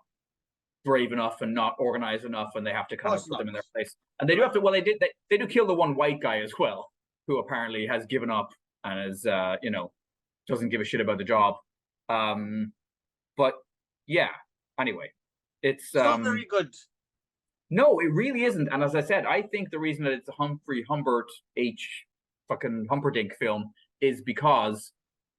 brave enough and not organized enough, and they have to kind of put them in their place. And they do have to. Well, they do kill the one white guy as well, who apparently has given up and is you know, doesn't give a shit about the job. But yeah. Anyway, it's not very good. No, it really isn't. And as I said, I think the reason that it's a Humphrey Humbert fucking Humperdinck film is because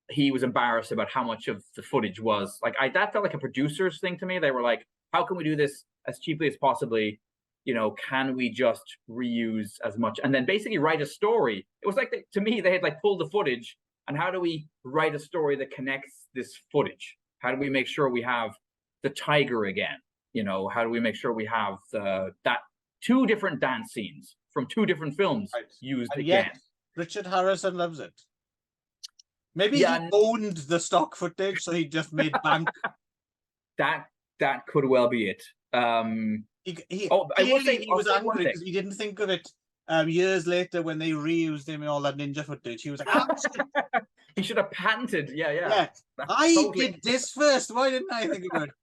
he was embarrassed about how much of the footage was like. That felt like a producer's thing to me. They were like, how can we do this as cheaply as possibly? You know, can we just reuse as much and then basically write a story? It was like to me, they had like pulled the footage, and how do we write a story that connects this footage? How do we make sure we have the tiger again? You know, how do we make sure we have that two different dance scenes from two different films used and again? Yet, Richard Harrison loves it. Maybe he owned the stock footage, so he just made bank. That could well be it. I will say he was angry because he didn't think of it years later when they reused him in all that ninja footage. He was like, he should have patented. Yeah. I did this first. Why didn't I think about it?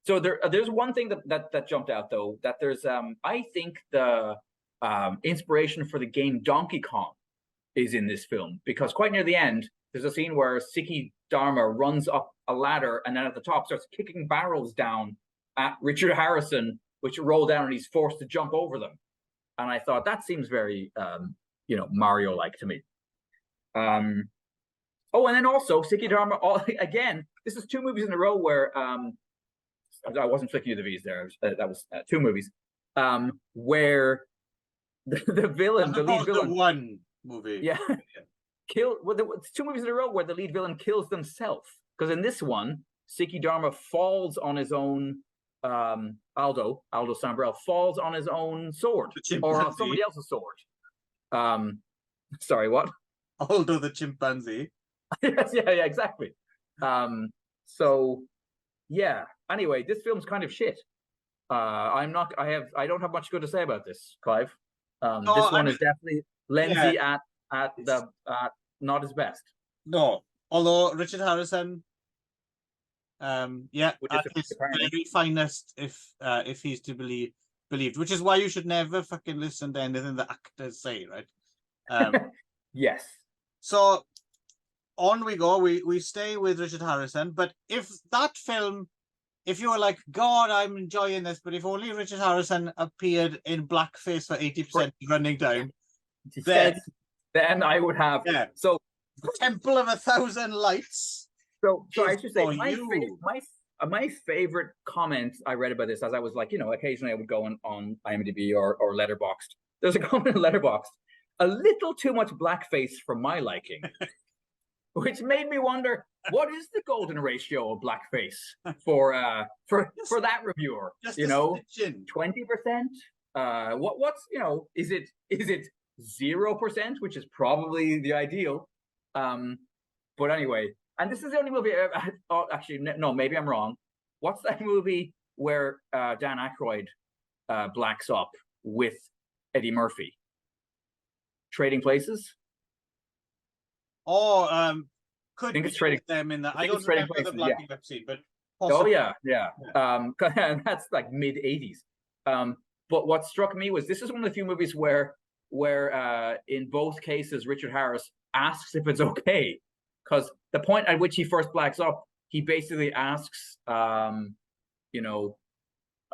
So there's one thing that jumped out though, that there's I think the inspiration for the game Donkey Kong is in this film, because quite near the end there's a scene where Siki Dharma runs up a ladder and then at the top starts kicking barrels down at Richard Harrison, which roll down and he's forced to jump over them. And I thought that seems very you know, Mario-like to me. And then also Siki Dharma, again, this is two movies in a row where I wasn't flicking you the V's there. That was 2 movies. Where the villain, the lead villain, one movie, yeah, it's 2 movies in a row where the lead villain kills themselves. Because in this one, Siki Dharma falls on his own. Aldo Sambrell falls on his own sword or on somebody else's sword. Sorry, what? Aldo the chimpanzee. Yes, yeah, exactly. So yeah. Anyway, this film's kind of shit. I don't have much good to say about this, Clive. This one is definitely Lenzi at not his best. No, although Richard Harrison, at his very finest, if he's to believed, which is why you should never fucking listen to anything the actors say, right? Yes. So on we go. We stay with Richard Harrison, but if that film, if you were like, God, I'm enjoying this, but if only Richard Harrison appeared in blackface for 80% running time, then I would have. Yeah. So Temple of 1,000 Lights. So I should say my favorite comment I read about this, as I was like, occasionally I would go on IMDb or Letterboxd. There's a comment in Letterboxd, a little too much blackface for my liking, which made me wonder, what is the golden ratio of blackface for that reviewer? Just 20%? What's is it 0%, which is probably the ideal. But anyway, and this is the only movie actually, no, maybe I'm wrong. What's that movie where Dan Aykroyd blacks up with Eddie Murphy? Trading Places? Oh, could think it's Trading them in that. I don't Trading remember Places, the blacking up scene, but possibly. Oh yeah. And that's like mid-80s. But what struck me was this is one of the few movies where in both cases Richard Harris asks if it's okay, because the point at which he first blacks up, he basically asks, I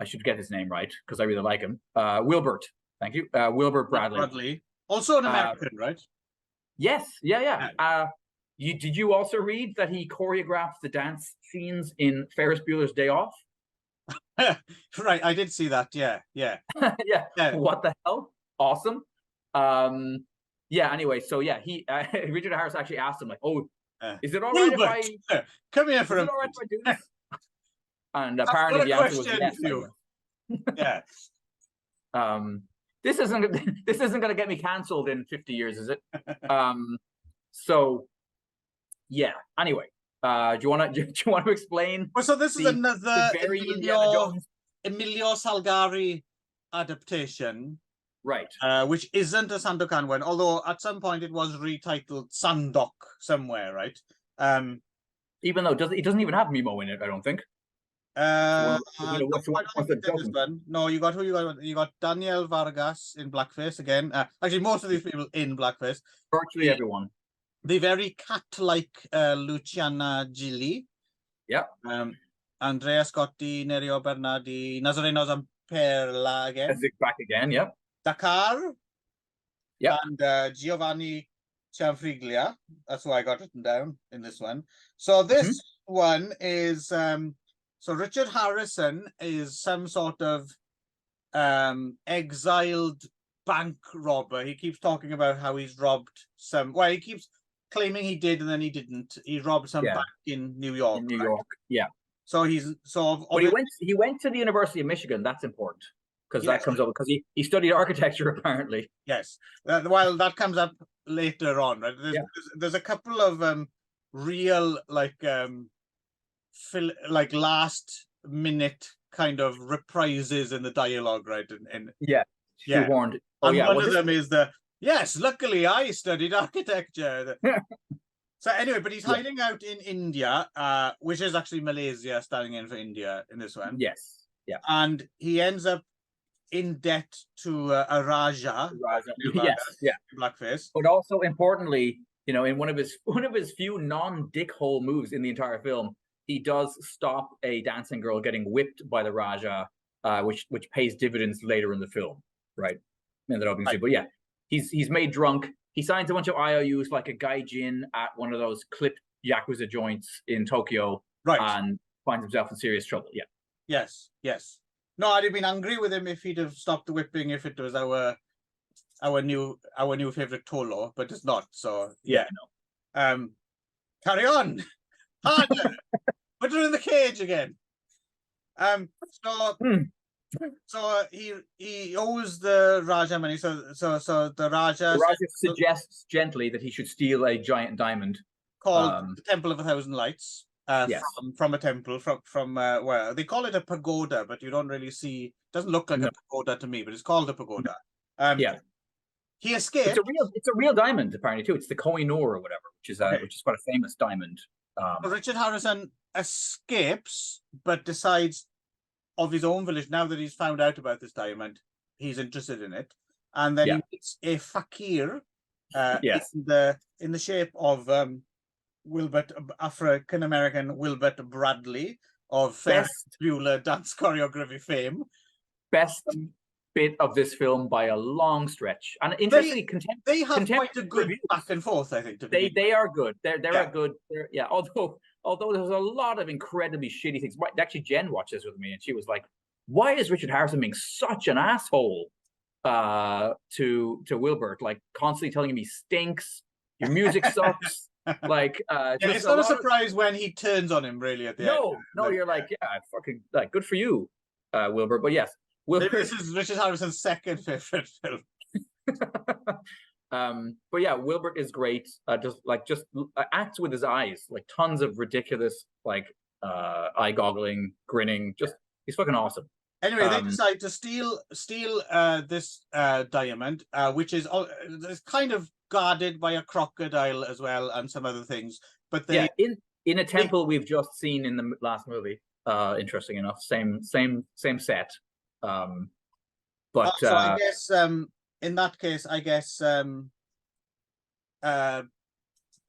should get his name right because I really like him. Wilbert, thank you, Wilbert Bradley. Also an American, right? Yes, yeah. Did you also read that he choreographed the dance scenes in Ferris Bueller's Day Off? Right, I did see that. Yeah. Yeah. What the hell? Awesome. Anyway, so yeah, he Richard Harris actually asked him, like, "Oh, is it all right if I come here for all right if I do this?" And apparently the answer was yes. Yeah. This isn't going to get me cancelled in 50 years, is it? So yeah. Anyway, do you want to explain? Well, so this is another Emilio Salgari adaptation. Right. Which isn't a Sandokan one, although at some point it was retitled Sandok somewhere, right? Even though it doesn't even have Mimo in it, I don't think. No, you got Daniel Vargas in blackface again. Actually, most of these people in blackface. Virtually everyone. The very cat-like Luciana Gilli. Yeah. Andrea Scotti, Nerio Bernardi, Nazareno Zamperla again. Back again, yeah. Dakar. Yeah. And Giovanni Cianfriglia. That's who I got written down in this one. So this one is so Richard Harrison is some sort of exiled bank robber. He keeps talking about how he's robbed he keeps claiming he did and then he didn't. He robbed some bank in New York. Yeah. So he's sort of. But he went to the University of Michigan. That's important because that comes up because he studied architecture apparently. Yes. Well, that comes up later on, right? There's a couple of real last minute kind of reprises in the dialogue, right? And warned. One of them is luckily I studied architecture. So anyway, but he's hiding out in India, which is actually Malaysia standing in for India in this one. Yes. Yeah. And he ends up in debt to a Raja. Yes. Yeah. Blackface. But also importantly, in one of his few non-dickhole moves in the entire film, he does stop a dancing girl getting whipped by the Raja, which pays dividends later in the film, right? In that opening scene. But yeah, he's made drunk. He signs a bunch of IOUs like a gaijin at one of those clipped Yakuza joints in Tokyo, right? And finds himself in serious trouble. Yeah. Yes, yes. No, I'd have been angry with him if he'd have stopped the whipping if it was our new favorite Tolo, but it's not. So yeah. No. Carry on. Harder. Put her in the cage again. So he owes the Raja money. So the Raja suggests gently that he should steal a giant diamond called the Temple of 1,000 Lights. Yes. From a temple from where they call it a pagoda, but you don't really see. Doesn't look like a pagoda to me, but it's called a pagoda. Yeah. He escaped. It's a real diamond apparently too. It's the Koh-i-Noor or whatever, which is quite a famous diamond. Richard Harrison escapes, but decides of his own volition, now that he's found out about this diamond, he's interested in it, and then he meets a fakir, in the shape of Wilbert, African American Wilbert Bradley of Ferris Bueller dance choreography fame. Best bit of this film by a long stretch, and interestingly, they have quite a good back and forth. I think they are good. They're a good. Although there's a lot of incredibly shitty things. Actually, Jen watched this with me, and she was like, "Why is Richard Harrison being such an asshole to Wilbert? Like constantly telling him he stinks. Your music sucks." Like, it's not a surprise when he turns on him. Really, at the end. No, you're like, yeah, fucking like, good for you, Wilbert. But yes, Wilbert. This is Richard Harrison's second favorite film. But yeah, Wilbert is great. Just acts with his eyes, like tons of ridiculous, like eye-goggling, grinning. He's fucking awesome. Anyway, they decide to steal this diamond, which is kind of guarded by a crocodile as well and some other things. But they in a temple we've just seen in the last movie. Interesting enough, same set. But so I guess in that case, I guess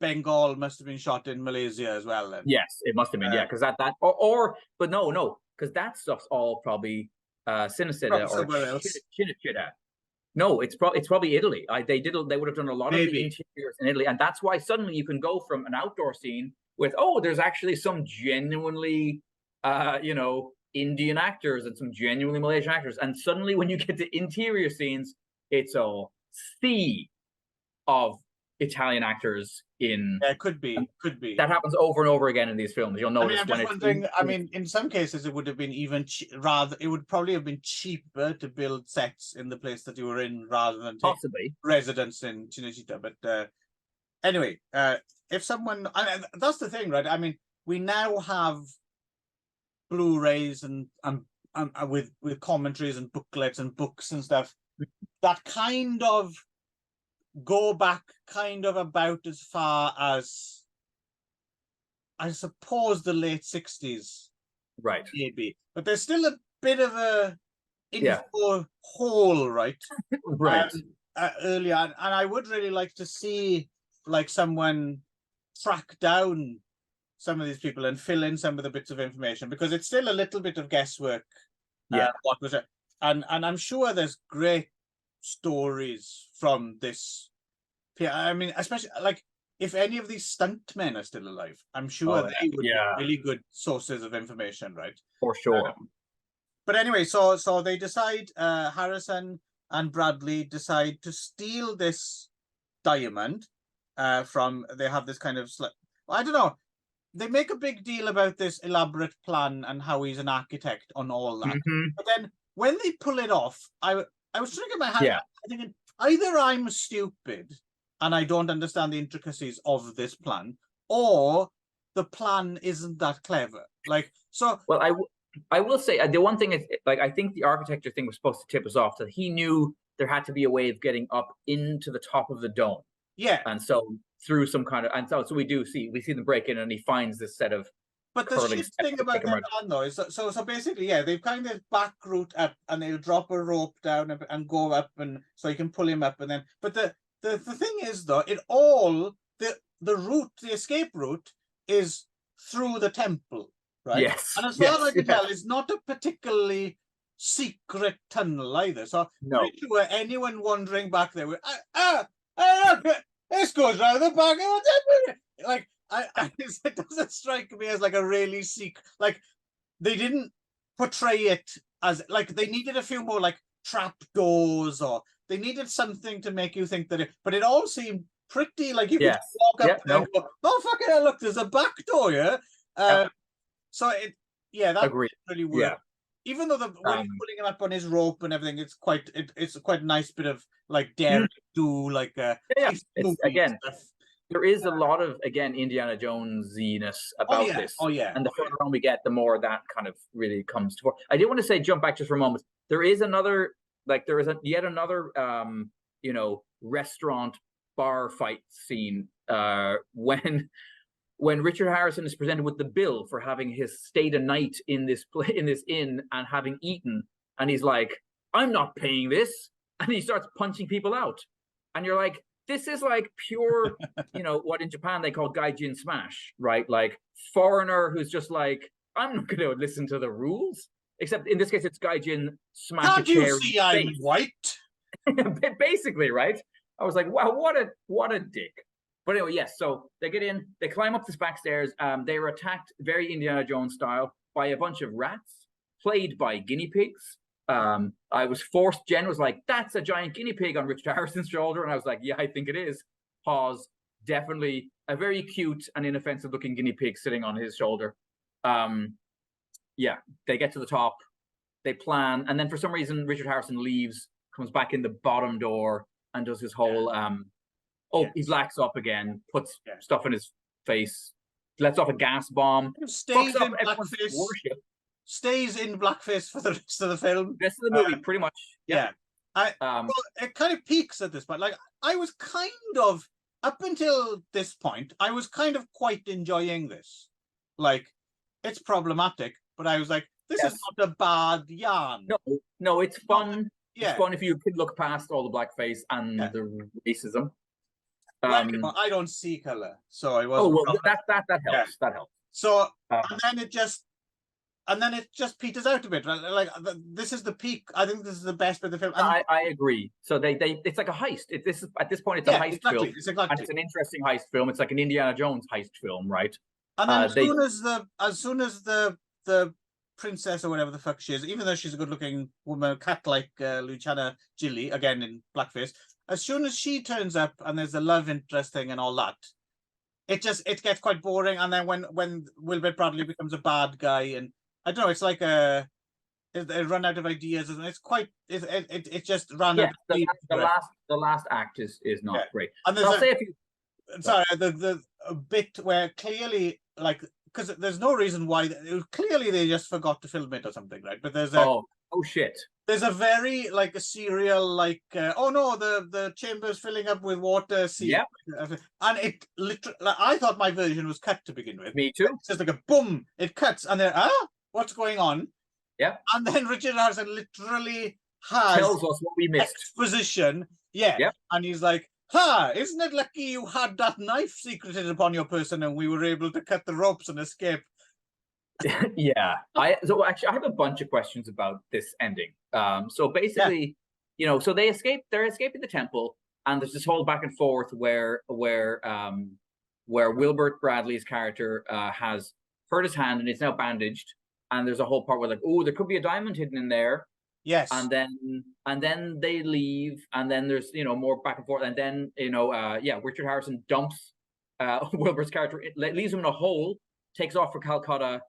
Bengal must have been shot in Malaysia as well. Then yes, it must have been because but no, because that stuff's all probably Cinecittà or Cinecittà. No, it's probably Italy. They would have done a lot of the interiors in Italy, and that's why suddenly you can go from an outdoor scene with there's actually some genuinely Indian actors and some genuinely Malaysian actors, and suddenly when you get to interior scenes, it's a sea of Italian actors in. Yeah, it could be. That happens over and over again in these films. You'll notice. In some cases, it would have been even it would probably have been cheaper to build sets in the place that you were in rather than possibly residence in Cinecittà. But anyway, if someone, that's the thing, right? I mean, we now have Blu-rays and with commentaries and booklets and books and stuff that kind of go back kind of about as far as I suppose the late 60s, right? Maybe, but there's still a bit of a info hole, right? Right. Earlier, and I would really like to see like someone track down some of these people and fill in some of the bits of information, because it's still a little bit of guesswork. What was it? And I'm sure there's great stories from this. I mean, especially like if any of these stuntmen are still alive, I'm sure they would be really good sources of information, right? For sure. But anyway, so they decide, Harrison and Bradley decide to steal this diamond they have this kind of, I don't know, they make a big deal about this elaborate plan and how he's an architect on all that. Mm-hmm. But then when they pull it off, I was thinking my hand, thinking either I'm stupid and I don't understand the intricacies of this plan, or the plan isn't that clever. Like, so. Well, I will say the one thing is, like, I think the architecture thing was supposed to tip us off that he knew there had to be a way of getting up into the top of the dome. Yeah. And so through some kind of, and so we see them break in, and he finds this set of. But the shit thing about that plan, though, is so basically, they've kind of back route up, and they'll drop a rope down and go up, and so you can pull him up, and then. But the thing is, though, the escape route is through the temple, right? Yes. And as far as I can tell, it's not a particularly secret tunnel either. So no. Sure, anyone wandering back there, look, this goes round the back of the temple. Like, it doesn't strike me as like a really secret. Like, they didn't portray it as like they needed a few more like trap doors, or they needed something to make you think that but it all seemed pretty like you could walk up and go, oh fucking hell, look, there's a back door here. So that really worked. Yeah. Even though when he's pulling him up on his rope and everything, it's quite a nice bit of like daring do like again stuff. There is a lot of Indiana Jones-iness about this. And the further on we get, the more that kind of really comes to. I did want to jump back just for a moment. There is yet another restaurant bar fight scene when Richard Harrison is presented with the bill for having his stayed a night in this inn and having eaten, and he's like, I'm not paying this, and he starts punching people out, and you're like, this is like pure, what in Japan they call gaijin smash, right? Like foreigner who's just like, I'm not going to listen to the rules. Except in this case, it's gaijin smash. Can't you see I'm white? Basically, right? I was like, wow, what a dick. But anyway, yes. So they get in, they climb up this back stairs. They were attacked very Indiana Jones style by a bunch of rats played by guinea pigs. I was forced. Jen was like, "That's a giant guinea pig on Richard Harrison's shoulder," and I was like, "Yeah, I think it is." Pause. Definitely a very cute and inoffensive-looking guinea pig sitting on his shoulder. Yeah, they get to the top. They plan, and then for some reason, Richard Harrison leaves, comes back in the bottom door, and does his whole. He blacks up again, puts stuff in his face, lets off a gas bomb, stays in blackface. Stays in blackface for the rest of the film. Rest of the movie, pretty much. Yeah. Well, it kind of peaks at this point. Like I was kind of up until this point, I was kind of quite enjoying this. Like it's problematic, but I was like, this is not a bad yarn. No, it's fun. It's fun if you can look past all the blackface and the racism. I don't see color, so I was. Oh well, that helps. Yeah. That helps. So and then it just peters out a bit. Like this is the peak. I think this is the best bit of the film. I agree. So it's like a heist. At this point it's a heist film. And it's an interesting heist film. It's like an Indiana Jones heist film, right? And then as soon as the princess or whatever the fuck she is, even though she's a good-looking woman, cat like Luciana Gilli, again in blackface, as soon as she turns up and there's a love interest thing and all that, it gets quite boring. And then when Wilbert Bradley becomes a bad guy, and I don't know, it's like they run out of ideas, and it's quite it just ran out. The last act is not great. And I'll say a few. Sorry, the bit where clearly, like, because there's no reason why clearly they just forgot to film it or something, right? But there's oh shit. There's a very like a serial like oh no, the chamber's filling up with water. And it literally, like, I thought my version was cut to begin with. Me too. It's just like a boom, it cuts, and then what's going on? Yeah. And then Richard Harrison literally tells us what we missed. Exposition. Yeah. And he's like, isn't it lucky you had that knife secreted upon your person and we were able to cut the ropes and escape? Yeah. So actually I have a bunch of questions about this ending. So basically, so they're escaping the temple, and there's this whole back and forth where Wilbert Bradley's character has hurt his hand and it's now bandaged, and there's a whole part where like, oh, there could be a diamond hidden in there. Yes. And then they leave, and then there's more back and forth, and then Richard Harrison dumps Wilbert's character, leaves him in a hole, takes off for Calcutta,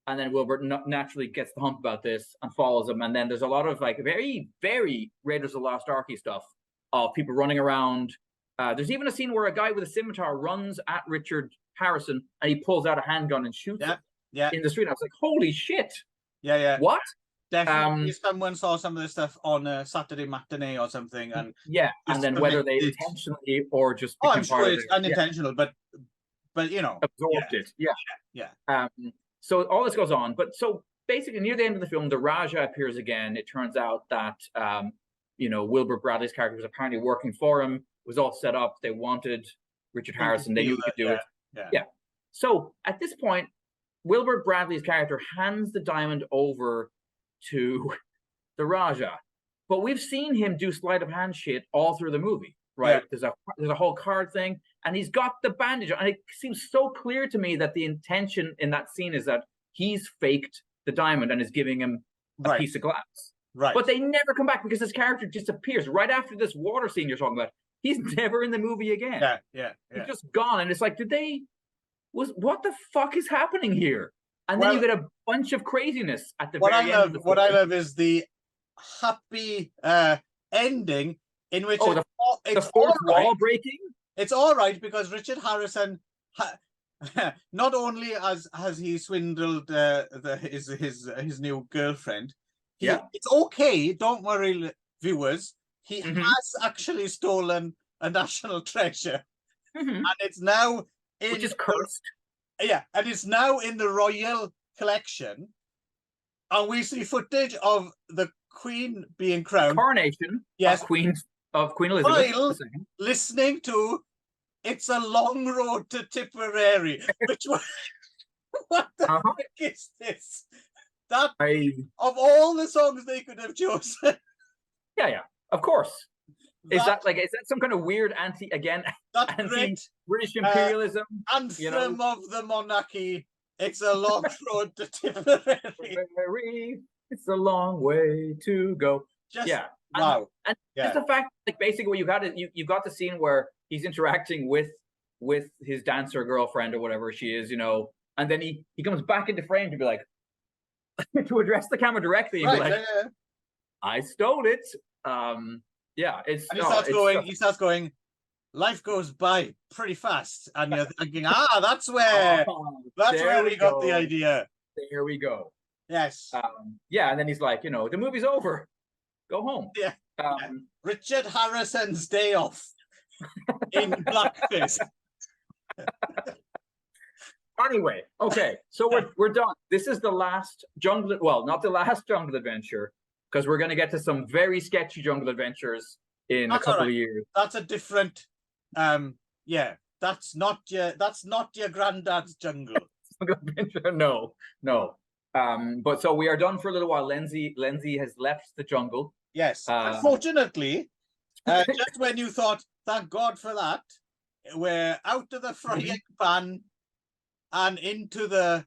and then Wilbert naturally gets the hump about this and follows him. And then there's a lot of like very, very Raiders of the Lost Ark stuff of people running around. There's even a scene where a guy with a scimitar runs at Richard Harrison and he pulls out a handgun and shoots him in the street. I was like, holy shit. Yeah. What? Definitely, someone saw some of this stuff on a Saturday matinee or something, and and then whether they intentionally or just I'm sure it's unintentional, but absorbed it. Yeah. So all this goes on, but so basically near the end of the film, the Raja appears again. It turns out that Wilbur Bradley's character was apparently working for him. It was all set up. They wanted Richard Harrison. They knew he could do it. Yeah. So at this point, Wilbur Bradley's character hands the diamond over to the Raja, but we've seen him do sleight of hand shit all through the movie, right? There's a whole card thing, and he's got the bandage, and it seems so clear to me that the intention in that scene is that he's faked the diamond and is giving him a piece of glass. Right. But they never come back because this character disappears right after this water scene you're talking about. He's never in the movie again. Yeah. He's just gone. And it's like, what the fuck is happening here? And then you get a bunch of craziness at the very end. What I love is the happy ending in which the fourth wall breaking. It's all right because Richard Harrison, not only has he swindled his new girlfriend, it's okay. Don't worry, viewers. He has actually stolen a national treasure, and it's now which is cursed. And it's now in the royal collection, and we see footage of the Queen being crowned, coronation. Yes, of Queen Elizabeth, while listening to "It's a Long Road to Tipperary," which what the heck is this? That of all the songs they could have chosen. Yeah, of course. Is that some kind of weird British imperialism anthem of the monarchy? It's a long road to Tipperary. It's a long way to go. Wow. And just the fact, like, basically what you got is you got the scene where he's interacting with his dancer girlfriend or whatever she is, and then he comes back into frame to be like to address the camera directly and be like, I stole it. He starts going, life goes by pretty fast, and you're thinking, that's where we got the idea. There we go. Yes. And then he's like, the movie's over. Go home. Yeah. Richard Harrison's day off in blackface. Anyway, okay, so we're done. This is the last jungle. Well, not the last jungle adventure, because we're going to get to some very sketchy jungle adventures in a couple of years. That's a different. That's not your granddad's jungle. Adventure. No. But so we are done for a little while. Lindsay has left the jungle. Yes. Unfortunately, just when you thought, thank God for that, we're out of the frying pan and into the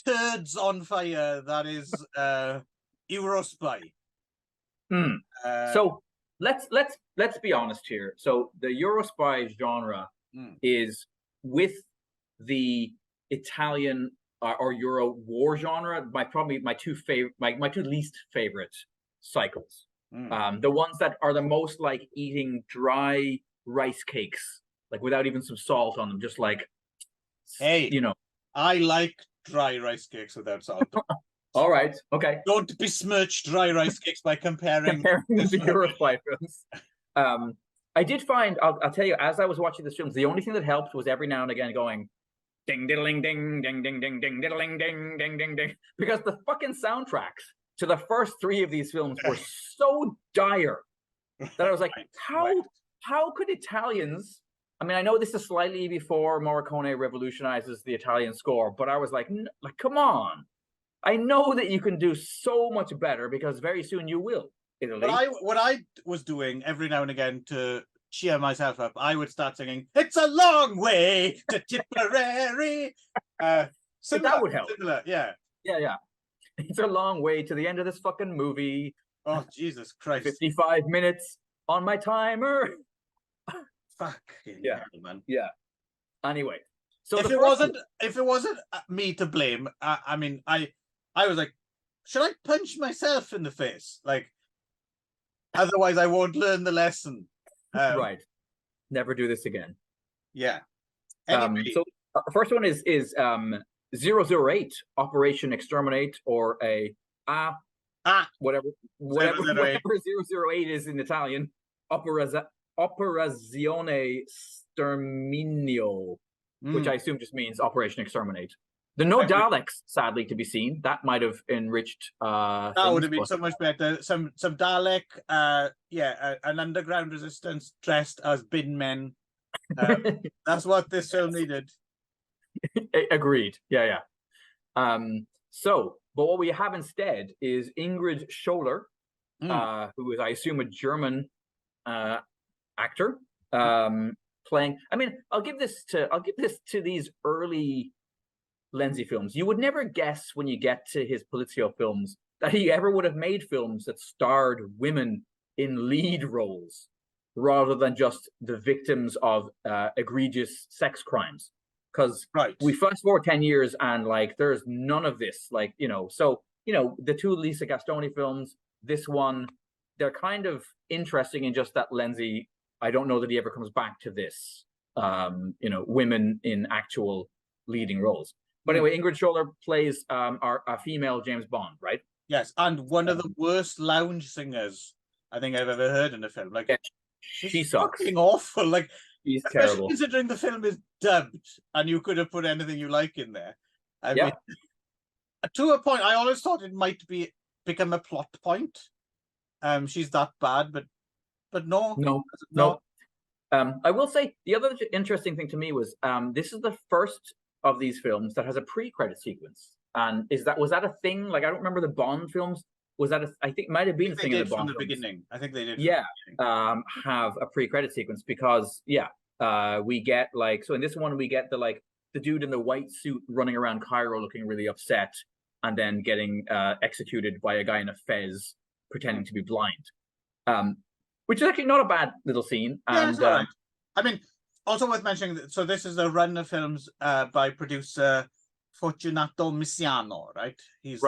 turds on fire that is Eurospy. So let's be honest here. So the Eurospy genre is with the Italian or Euro war genre, my two least favorite cycles. The ones that are the most like eating dry rice cakes, like without even some salt on them, just like, hey, I like dry rice cakes without salt. All right, okay. Don't besmirch dry rice cakes by comparing the Eurospy films. I did find, I'll tell you, as I was watching this film, the only thing that helped was every now and again going ding diddling ding ding ding ding ding diddling ding ding ding ding, because the fucking soundtracks to the first three of these films were so dire that I was like, how could Italians? I mean, I know this is slightly before Morricone revolutionizes the Italian score, but I was like, come on. I know that you can do so much better because very soon you will, Italy. What I was doing every now and again to cheer myself up, I would start singing, "It's a long way to Tipperary." That would help. Similar, yeah. It's a long way to the end of this fucking movie. Oh, Jesus Christ. 55 minutes on my timer. Fucking hell, man. Yeah. Anyway, so if it wasn't me to blame, I mean, I was like, should I punch myself in the face? Like, otherwise I won't learn the lesson. Right. Never do this again. Yeah. Anyway. So the first one is 008, Operation Exterminate, or whatever 008 is in Italian, Operazione Sterminio, which I assume just means Operation Exterminate. There are no Daleks, sadly, to be seen. That might have enriched. That would have been so much better. Some Dalek, an underground resistance dressed as bin men. That's what this film needed. Agreed. Yeah. But what we have instead is Ingrid Scholler, who is, I assume, a German actor, playing. I mean, I'll give this to these early, Lenzi films. You would never guess when you get to his Polizio films that he ever would have made films that starred women in lead roles rather than just the victims of egregious sex crimes. Because we fast forward 10 years and like there's none of this. Like, you know, so, you know, the two Lisa Gastoni films, this one, they're kind of interesting in just that Lenzi. I don't know that he ever comes back to this, you know, women in actual leading roles. But anyway, Ingrid Scholler plays our female James Bond, right? Yes, and one of the worst lounge singers I think I've ever heard in a film. Like, she sucks. Fucking awful. Like, she's terrible. Considering the film is dubbed, and you could have put anything you like in there. I mean, to a point, I always thought it might become a plot point. She's that bad, but no. I will say the other interesting thing to me was this is the first of these films that has a pre-credit sequence. And was that a thing? Like, I don't remember the Bond films. Was that I think it might have been a thing in the Bond films. Beginning. I think they did. Yeah, have a pre-credit sequence because we get like, so in this one we get the dude in the white suit running around Cairo looking really upset and then getting executed by a guy in a fez pretending to be blind. Which is actually not a bad little scene. And right. I mean, also worth mentioning, so this is a run of films by producer Fortunato Misiano, right? He's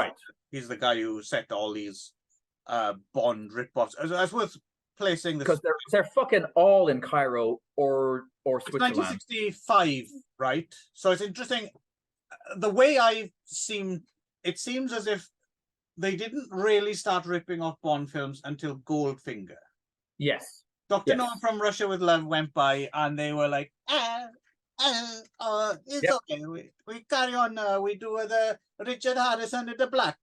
the guy who set all these Bond rip-offs. It's worth placing this, because they're fucking all in Cairo or Switzerland. It's 1965, right? So it's interesting. The way it seems as if they didn't really start ripping off Bond films until Goldfinger. Yes. Dr. No from Russia with Love went by, and they were like, it's okay. We carry on. We do the Richard Harrison in the Black.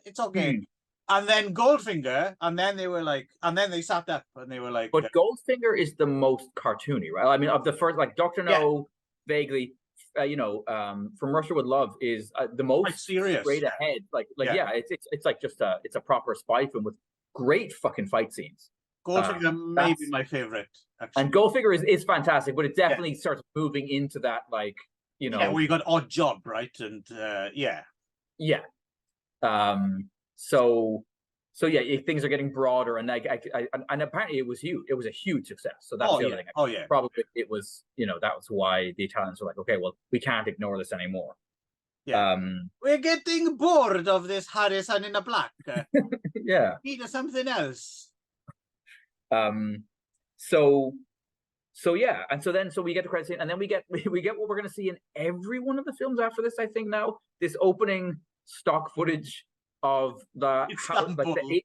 It's okay. And then Goldfinger, and then they were like, and then they sat up and they were like. But Goldfinger is the most cartoony, right? I mean, of the first, like Dr. No, vaguely, From Russia with Love is the most serious, straight ahead. It's like just it's a proper spy film with great fucking fight scenes. Goldfinger may be my favorite, actually. And Goldfinger is fantastic, but it definitely starts moving into that, like, you know. Yeah, well, you got Odd Job, right? And So things are getting broader, and and apparently it was huge. It was a huge success. So that's the other thing. Oh yeah. Probably it was, you know, that was why the Italians were like, okay, well, we can't ignore this anymore. Yeah. We're getting bored of this Harrison in the Black. Yeah. Need something else. So we get the credit scene, and then we get what we're going to see in every one of the films after this. I think now this opening stock footage of the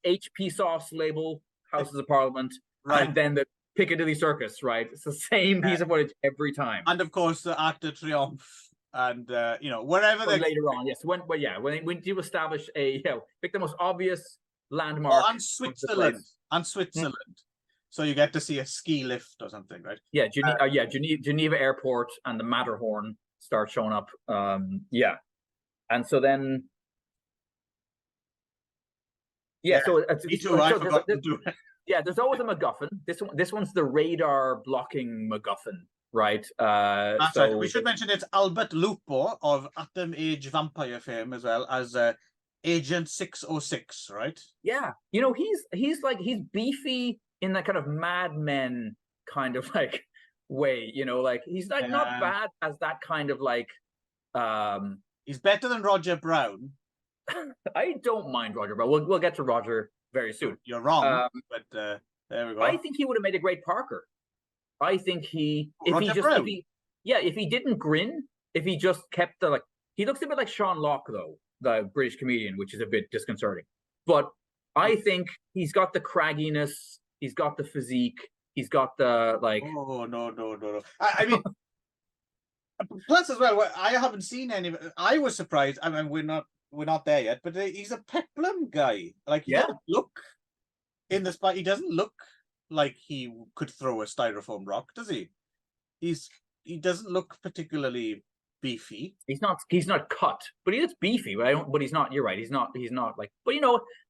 HP sauce label, Houses of Parliament, right, and then the Piccadilly Circus. Right, it's the same piece of footage every time. And of course the Arc de Triomphe, and wherever they later on, yes, when you establish pick the most obvious landmark, and Switzerland. So you get to see a ski lift or something, right? Yeah, Geneva Airport and the Matterhorn start showing up. And so then, so I forgot to do it. Yeah, there's always a MacGuffin. This one's the radar blocking MacGuffin, right? That's right. We should mention it's Albert Lupo of Atom Age Vampire fame, as well as Agent 606, right? Yeah, he's beefy in that kind of Mad Men kind of like way, like he's like not bad as that kind of like he's better than Roger Brown. I don't mind Roger Brown. We'll get to Roger very soon. You're wrong, but there we go. I think he would have made a great Parker. I think if he didn't grin, if he just kept he looks a bit like Sean Locke though, the British comedian, which is a bit disconcerting. But I think he's got the cragginess. He's got the physique. He's got the like. Oh no! I mean, plus as well, I haven't seen any. I was surprised. I mean, we're not there yet, but he's a peplum guy. Like he doesn't look in the spot. He doesn't look like he could throw a styrofoam rock, does he? He doesn't look particularly beefy. He's not cut, but he is beefy. But he's not. You're right. He's not like. But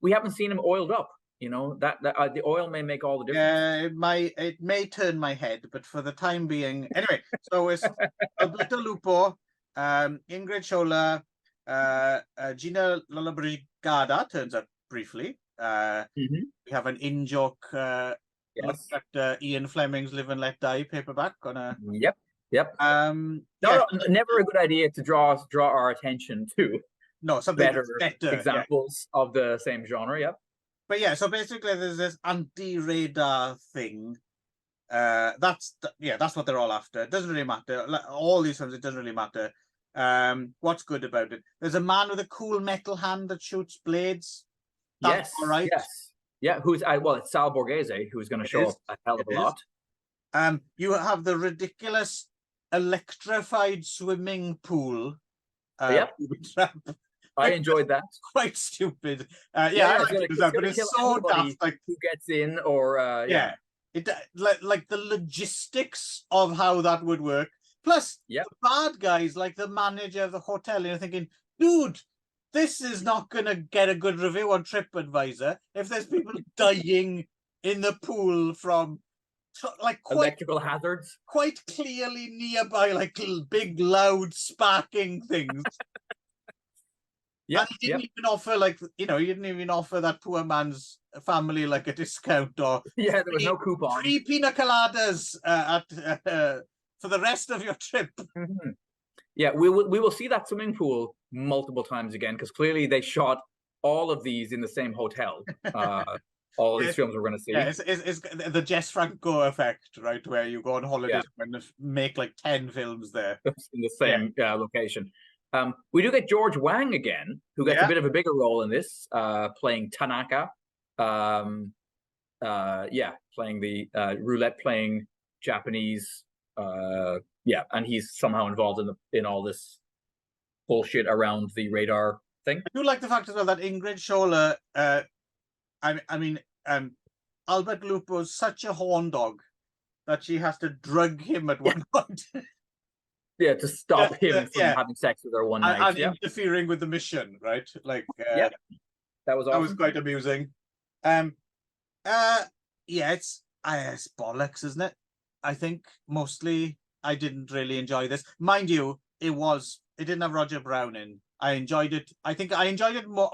we haven't seen him oiled up. That the oil may make all the difference. It may turn my head, but for the time being, anyway. So it's Alberto Lupo, Ingrid Chola, Gina Lollobrigida turns up briefly. We have an in-joke look at Ian Fleming's Live and Let Die paperback on a... Yep. Never a good idea to draw our attention to something better examples of the same genre. Yep. But yeah, so basically there's this anti-radar thing. That's what they're all after. It doesn't really matter. All these films, it doesn't really matter. What's good about it? There's a man with a cool metal hand that shoots blades. That's all right. Yes. Yeah, it's Sal Borghese, who's going to show up a hell of a lot. You have the ridiculous electrified swimming pool. I enjoyed that. Quite stupid. I like that, but it's so daft. Like who gets in, or it like the logistics of how that would work. Plus, the bad guys, like the manager of the hotel, and you're thinking, dude, this is not going to get a good review on TripAdvisor if there's people dying in the pool from electrical hazards, quite clearly nearby, like big, loud, sparking things. And he didn't even offer, he didn't even offer that poor man's family like a discount or there was no coupon. 3 pina coladas for the rest of your trip. Yeah, we will see that swimming pool multiple times again, because clearly they shot all of these in the same hotel. All of these films we're going to see. Yeah, it's the Jess Franco effect, right? Where you go on holidays and make like 10 films there in the same location. We do get George Wang again, who gets a bit of a bigger role in this, playing Tanaka. Playing the roulette playing Japanese. And he's somehow involved in all this bullshit around the radar thing. I do like the fact as well that Ingrid Scholler, Albert Lupo's such a horn dog that she has to drug him at one point. To stop him from having sex with her one night. And interfering with the mission, right? Like, that was awesome. That was quite amusing. It's bollocks, isn't it? I think mostly I didn't really enjoy this. Mind you, it didn't have Roger Brown in. I enjoyed it. I think I enjoyed it more.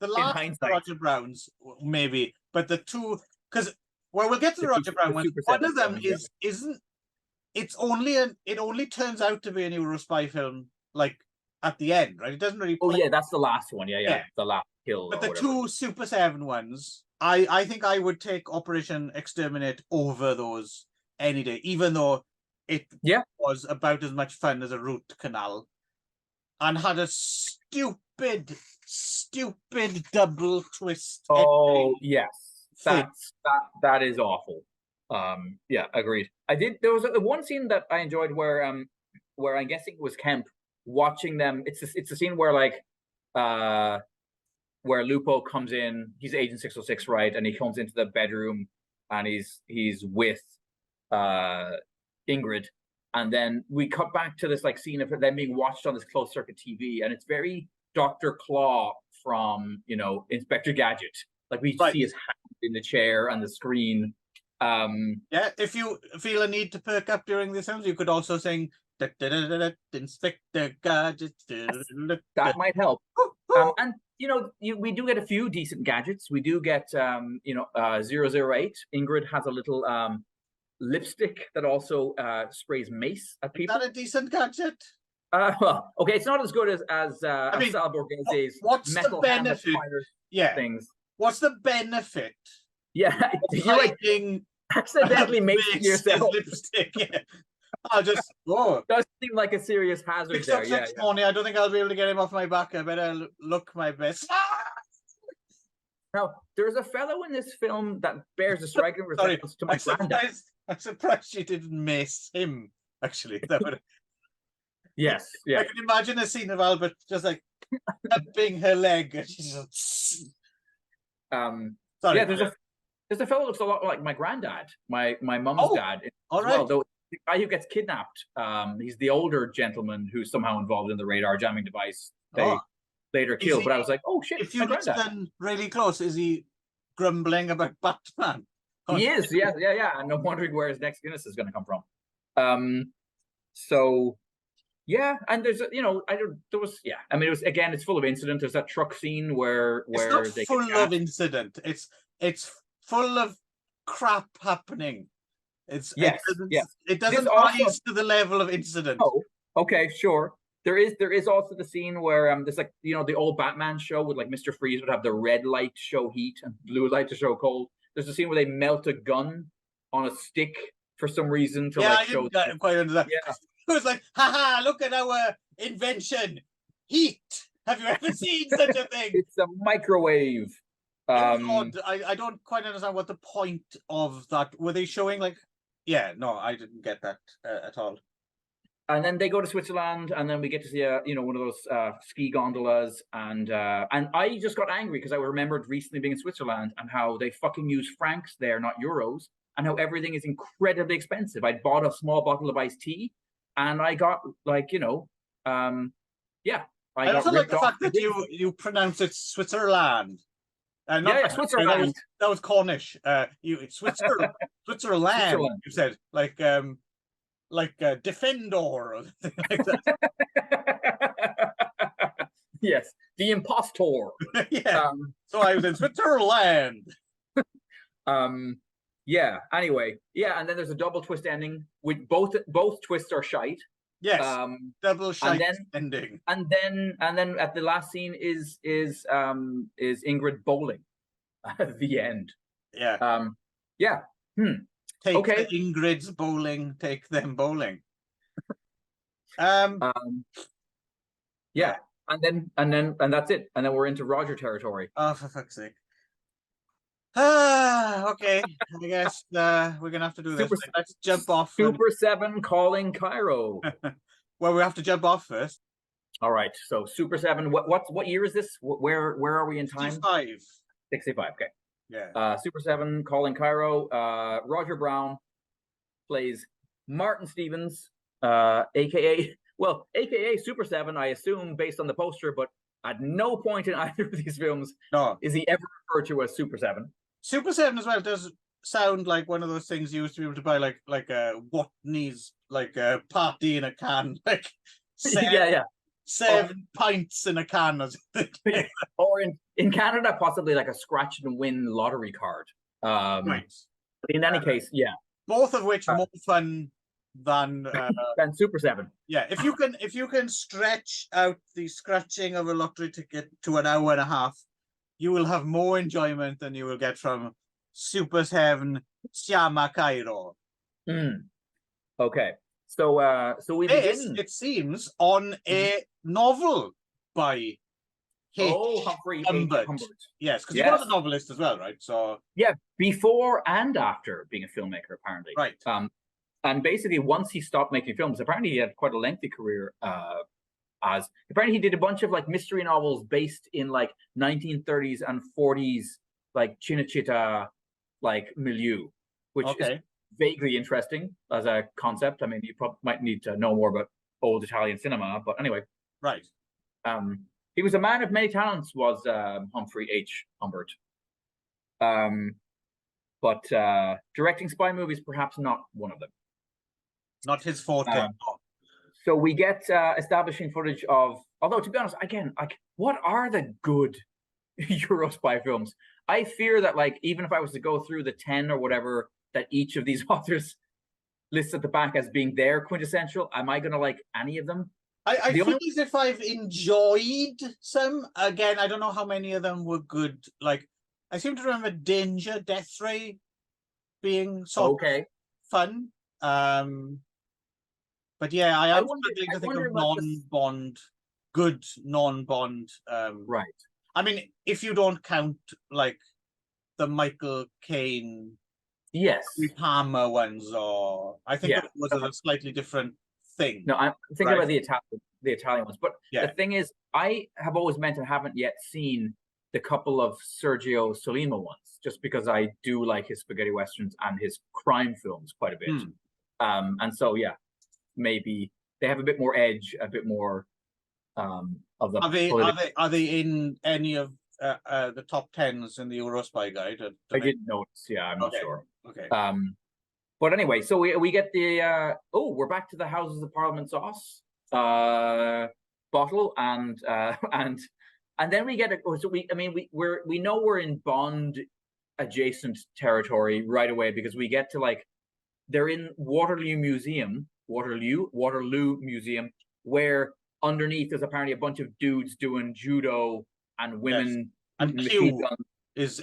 The last Roger Brown's, maybe, but the two, because we'll get to the Roger Brown one. One of them isn't. It only turns out to be an Euro spy film, like at the end, right? It doesn't really. That's the last one. Yeah. The last kill. But the two Super 7 ones, I think I would take Operation Exterminate over those any day, even though it was about as much fun as a root canal, and had a stupid double twist. Oh yes, that is awful. Agreed. There was one scene that I enjoyed where I'm guessing it was Kemp watching them. It's a scene where where Lupo comes in. He's Agent 606, right? And he comes into the bedroom and he's with Ingrid, and then we cut back to this scene of them being watched on this closed circuit TV, and it's very Dr. Claw from Inspector Gadget. Like we see his hand in the chair and the screen. If you feel a need to perk up during the films, you could also sing Inspector Gadget. That might help. And we do get a few decent gadgets. We do get 008. Ingrid has a little lipstick that also sprays mace at people. Is that a decent gadget? It's not as good as Sal Borghese's what's the benefit? Things. What's the benefit? Yeah, you're accidentally making yourself lipstick. Does seem like a serious hazard there. Morning, I don't think I'll be able to get him off my back. I better look my best. Now, there's a fellow in this film that bears a striking resemblance to my granddad. I'm surprised she didn't mace him, actually. Yes. I can imagine a scene of Albert just tapping her leg. And she's just... there's a fellow who looks a lot like my granddad, my mum's dad. All right. Though the guy who gets kidnapped, he's the older gentleman who's somehow involved in the radar jamming device they later killed. But I was like, oh shit! If you listen really close, is he grumbling about Batman? He is, yeah. And I'm wondering where his next Guinness is going to come from. So Yeah, and there's I mean, it was, again, it's full of incident. There's that truck scene where It's not they full of incident. It's full of crap happening. Yes, it doesn't This also, rise to the level of incident. oh, okay, sure. There is also the scene where there's like, you know, the old Batman show with like Mr. Freeze would have the red light to show heat and blue light to show cold. There's a scene where they melt a gun on a stick for some reason to like show. I didn't quite understand. Yeah. It was like, haha, look at our invention, heat. Have you ever seen such a thing? It's a microwave. Odd. I don't quite understand what the point of that. Were they showing like? Yeah, no, I didn't get that at all. And then they go to Switzerland, and then we get to see one of those ski gondolas, and I just got angry because I remembered recently being in Switzerland and how they fucking use francs there, not euros, and how everything is incredibly expensive. I bought a small bottle of iced tea, and I got I also like the fact that you pronounce it Switzerland. Switzerland. That was Cornish. Switzerland. You said like Defendor or something like that. Yes, the impostor. Yeah. So I was in Switzerland. Yeah. Anyway, yeah, and then there's a double twist ending with both twists are shite. Yes. Double shite ending. And then at the last scene is Ingrid bowling at the end. Yeah. Yeah. Take the Ingrid's bowling, take them bowling. Yeah. And that's it. And then we're into Roger territory. Oh, for fuck's sake. Okay. I guess we're gonna have to do this. Let's jump off. SUPERSEVEN calling CAIRO. Well, we have to jump off first. All right. So SUPERSEVEN. What year is this? Where are we in time? 65. Okay. Yeah. SUPERSEVEN calling CAIRO. Roger Brown plays Martin Stevens, aka SUPERSEVEN, I assume, based on the poster, but at no point in either of these films is he ever referred to as SUPERSEVEN. SUPERSEVEN as well does sound like one of those things you used to be able to buy like a Watney's, like a party in a can, like seven pints in a can or something. Or in Canada, possibly like a scratch and win lottery card. Right. In any case, yeah. Both of which more fun than SUPERSEVEN. Yeah, if you can stretch out the scratching of a lottery ticket to an hour and a half, you will have more enjoyment than you will get from SUPERSEVEN Siama CAIRO. Okay. So we begin. It seems on a novel by Humphrey Humbert. Yes, because he was a novelist as well, right? So yeah, before and after being a filmmaker, apparently. Right. And basically, once he stopped making films, apparently he had quite a lengthy career. Apparently he did a bunch of like mystery novels based in like 1930s and 40s, like Cinecittà, like milieu, which is vaguely interesting as a concept. I mean, you probably might need to know more about old Italian cinema, but anyway. Right. He was a man of many talents, was Humphrey H. Humbert. But directing spy movies, perhaps not one of them. Not his forte. So we get establishing footage of, although to be honest, again, like, what are the good Euro spy films? I fear that, like, even if I was to go through the 10 or whatever that each of these authors lists at the back as being their quintessential, am I going to like any of them? I feel as if I've enjoyed some. Again, I don't know how many of them were good. Like, I seem to remember Danger, Death Ray being sort of fun. But yeah, I am struggling to think of non-Bond, good non-Bond. Right. I mean, if you don't count like the Michael Caine, Palmer ones, or I think it was a slightly different thing. No, I'm thinking about the Italian ones. But the thing is, I have always meant and haven't yet seen the couple of Sergio Solima ones, just because I do like his spaghetti westerns and his crime films quite a bit. And so maybe they have a bit more edge, a bit more of the. Are they in any of the top 10s in the Eurospy Guide? I didn't notice. Yeah, I'm not sure. Okay. But anyway, so we get the we're back to the Houses of Parliament sauce. bottle, and then we get we know we're in Bond adjacent territory right away, because we get to like, they're in Waterloo Museum, where underneath there's apparently a bunch of dudes doing judo and women, and Q is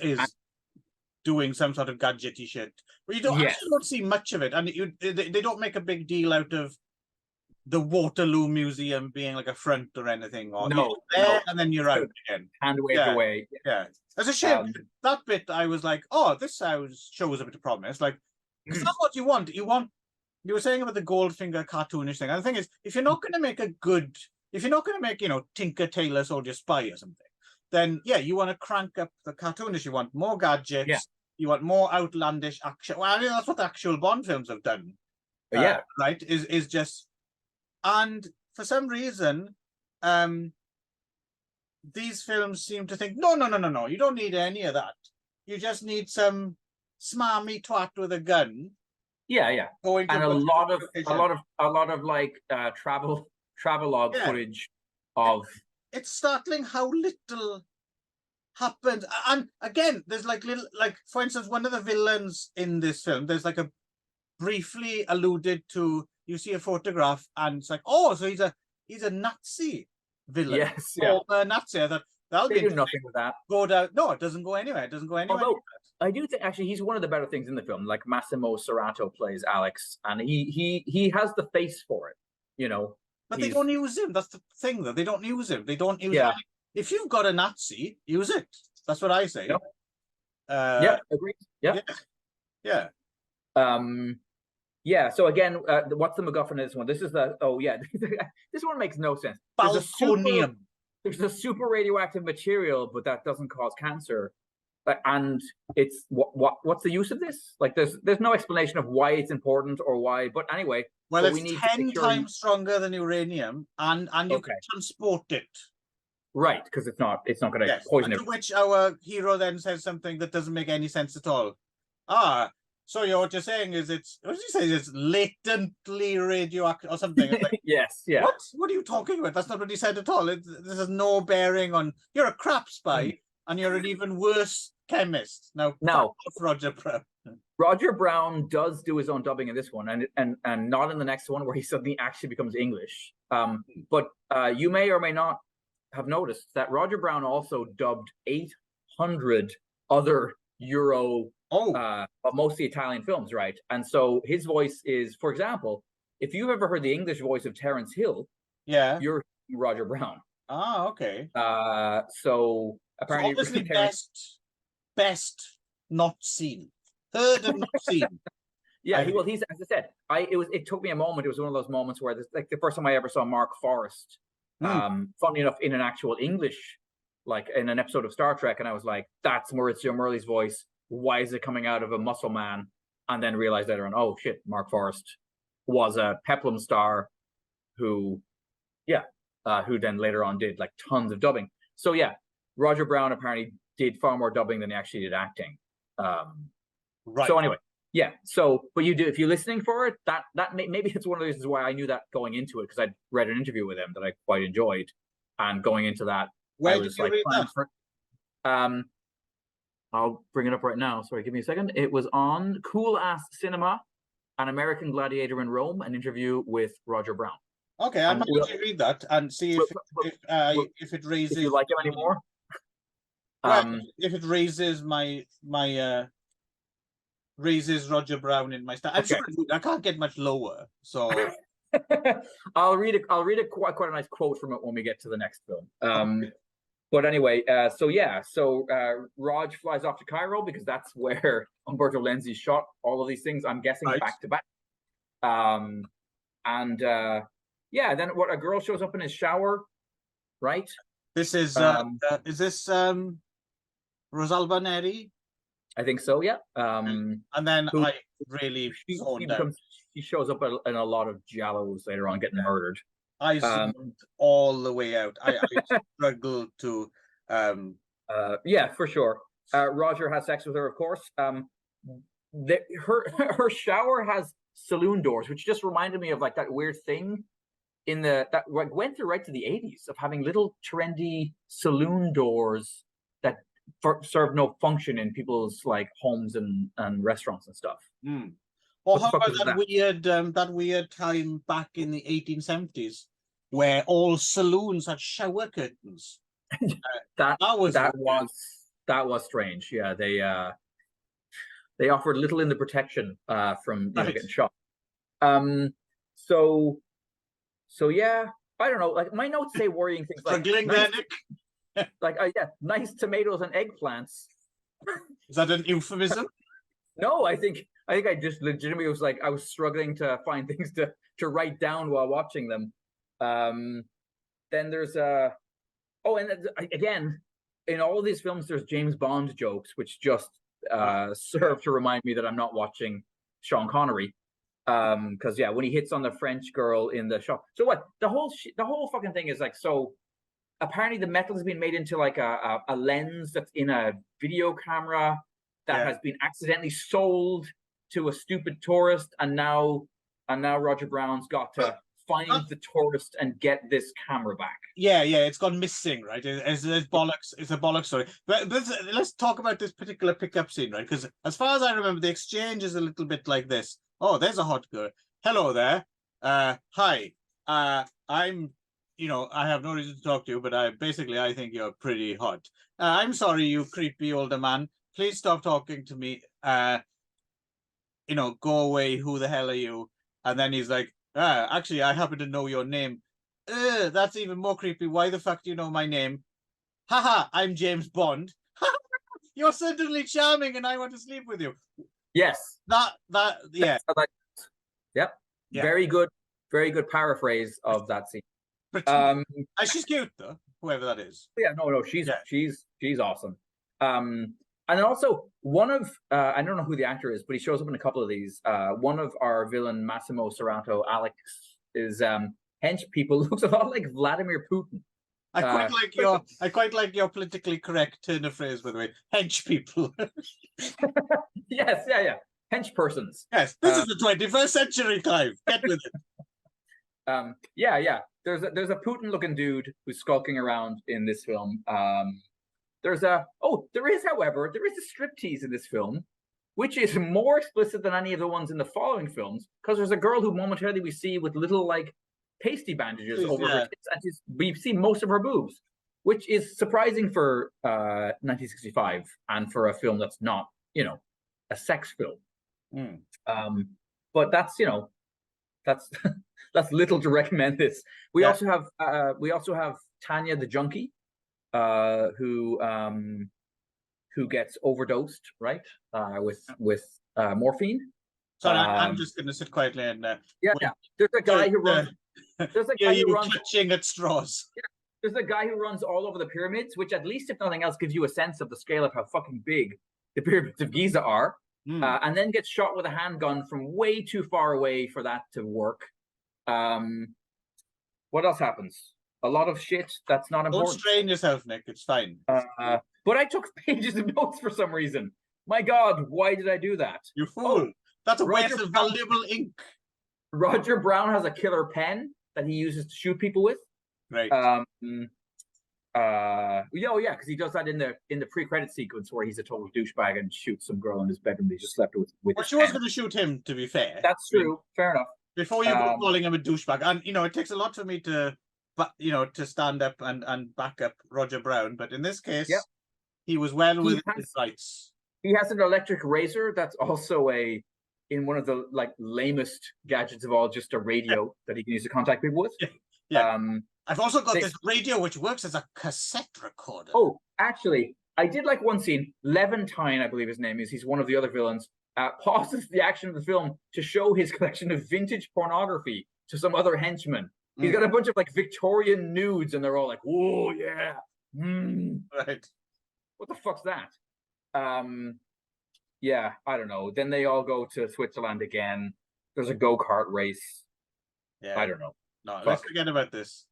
doing some sort of gadgety shit. But you don't actually don't see much of it, and they don't make a big deal out of the Waterloo Museum being like a front or anything. Or and then you're out again. Hand waved away. Yeah. It's a shame. That bit I was like, oh, this shows a bit of promise. Like, it's not what you want. You were saying about the Goldfinger cartoonish thing. And the thing is, if you're not going to make Tinker Tailor Soldier Spy or something, then you want to crank up the cartoonish. You want more gadgets. Yeah. You want more outlandish action. Well, I mean, that's what the actual Bond films have done. Right? Is just, and for some reason, these films seem to think, no, you don't need any of that. You just need some smarmy twat with a gun. Yeah. And a lot of like travelogue footage of. It's startling how little happens. And again, there's like for instance, one of the villains in this film, there's like a briefly alluded to. You see a photograph, and it's like, oh, so he's a Nazi villain. Yes, Nazi. I thought that'll be nothing with that. Go down. No, it doesn't go anywhere. It doesn't go anywhere. Although, I do think actually he's one of the better things in the film. Like Massimo Serrato plays Alex, and he has the face for it, you know. But they don't use him. That's the thing, though. They don't use him. They don't use him. If you've got a Nazi, use it. That's what I say. Agreed. Yeah. So again, what's the MacGuffin in this one? This is this one makes no sense. There's a super radioactive material, but that doesn't cause cancer. And it's what's the use of this? Like, there's no explanation of why it's important or why. But anyway, well, it's 10 times stronger than uranium, and you can transport it. Right, because it's not going to poison it. To which our hero then says something that doesn't make any sense at all. So what you're saying is what did you say? It's latently radioactive or something. Like, yes, yeah. What are you talking about? That's not what he said at all. This has no bearing on. You're a crap spy, and you're an even worse chemist. Now, Roger Brown. Roger Brown does do his own dubbing in this one, and not in the next one where he suddenly actually becomes English. But you may or may not have noticed that Roger Brown also dubbed 800 other Euro. Mostly Italian films, right? And so his voice is, for example, if you've ever heard the English voice of Terence Hill, you're Roger Brown. Okay. So apparently, so obviously best not seen, third and not seen. He's, as I said, it took me a moment. It was one of those moments where like the first time I ever saw Mark Forrest, funnily enough, in an actual English, like in an episode of Star Trek, and I was like, that's Maurizio Merli's voice. Why is it coming out of a muscle man? And then realized later on, oh shit, Mark Forrest was a Peplum star who then later on did like tons of dubbing. So Roger Brown apparently did far more dubbing than he actually did acting. Right. So anyway, but you do, if you're listening for it, that maybe it's one of the reasons why I knew that going into it, because I'd read an interview with him that I quite enjoyed, and going into that, where did you read that? I'll bring it up right now. Sorry, give me a second. It was on Cool Ass Cinema, An American Gladiator in Rome, an interview with Roger Brown. Okay, I might read that and see if it raises. If you like him anymore? If it raises my raises Roger Brown in my style. I'm sure I can't get much lower. So I'll read quite a nice quote from it when we get to the next film. Okay. But anyway, so Raj flies off to Cairo because that's where Umberto Lenzi shot all of these things, I'm guessing, back to back. Then a girl shows up in his shower, right? This is this Rosalba Neri? I think so, yeah. And then she shows up in a lot of giallos later on, getting murdered. I zoomed all the way out. I struggled to. For sure. Roger has sex with her, of course. Her shower has saloon doors, which just reminded me of like that weird thing that went through right to the 80s of having little trendy saloon doors that serve no function in people's like homes and restaurants and stuff. Or how about that weird time back in the 1870s where all saloons had shower curtains? that was strange. Yeah, they offered little in the protection from getting shot. So yeah, I don't know. Like my notes say worrying things like nice tomatoes and eggplants. Is that an euphemism? No, I think I just legitimately was like I was struggling to find things to write down while watching them. Then there's and again, in all of these films, there's James Bond jokes, which just serve to remind me that I'm not watching Sean Connery. Because when he hits on the French girl in the shop. So what? The whole fucking thing is like, so apparently the metal has been made into like a lens that's in a video camera that has been accidentally sold to a stupid tourist, and now Roger Brown's got to find the tourist and get this camera back. Yeah, it's gone missing, right? It's bollocks. It's a bollocks story. But let's talk about this particular pickup scene, right? Because as far as I remember, the exchange is a little bit like this. Oh, there's a hot girl. Hello there. Hi. I'm, I have no reason to talk to you, but I think you're pretty hot. I'm sorry, you creepy older man. Please stop talking to me. Go away. Who the hell are you? And then he's like, actually, I happen to know your name. That's even more creepy. Why the fuck do you know my name? Haha, I'm James Bond. You're certainly charming and I want to sleep with you. Yes. Yeah. Yep. Yeah. Very good paraphrase of that scene. She's cute though, whoever that is. Yeah, no, she's awesome. And then also one of I don't know who the actor is, but he shows up in a couple of these. One of our villain, Massimo Sorrento, Alex, is hench people, looks a lot like Vladimir Putin. I quite like your politically correct turn of phrase, by the way. Hench people. Yes, yeah. Hench persons. Yes, this is the 21st century, Clive. Get with it. Yeah. There's a Putin-looking dude who's skulking around in this film. There is a striptease in this film, which is more explicit than any of the ones in the following films, because there's a girl who momentarily we see with little like pasty bandages over her tits, and we see most of her boobs, which is surprising for 1965 and for a film that's not, a sex film. But that's that's little to recommend this. We also have Tanya the junkie, who gets overdosed, right? With morphine. Sorry, I'm just going to sit quietly and there's a guy who runs. There's a guy who runs clutching at straws. Yeah, there's a guy who runs all over the pyramids, which at least, if nothing else, gives you a sense of the scale of how fucking big the pyramids of Giza are. And then gets shot with a handgun from way too far away for that to work. What else happens? A lot of shit that's not important. Don't strain yourself, Nick. It's fine. But I took pages of notes for some reason. My God, why did I do that? You fool. That's a waste of valuable ink. Roger Brown has a killer pen that he uses to shoot people with. Right. Because he does that in the pre-credit sequence where he's a total douchebag and shoots some girl in his bedroom he just slept with. Well, she was going to shoot him, to be fair. That's true. Fair enough. Before you go calling him a douchebag, and it takes a lot for me to stand up and back up Roger Brown, but in this case, he was well within his rights. He has an electric razor that's also in one of the lamest gadgets of all, just a radio that he can use to contact people with. Yeah. I've also got this radio which works as a cassette recorder. Oh, actually, I did like one scene. Levantine, I believe his name is. He's one of the other villains. Pauses the action of the film to show his collection of vintage pornography to some other henchmen. He's got a bunch of Victorian nudes, and they're all like, "Whoa, yeah, right." What the fuck's that? Yeah, I don't know. Then they all go to Switzerland again. There's a go-kart race. Yeah, I don't know. No, let's forget about this.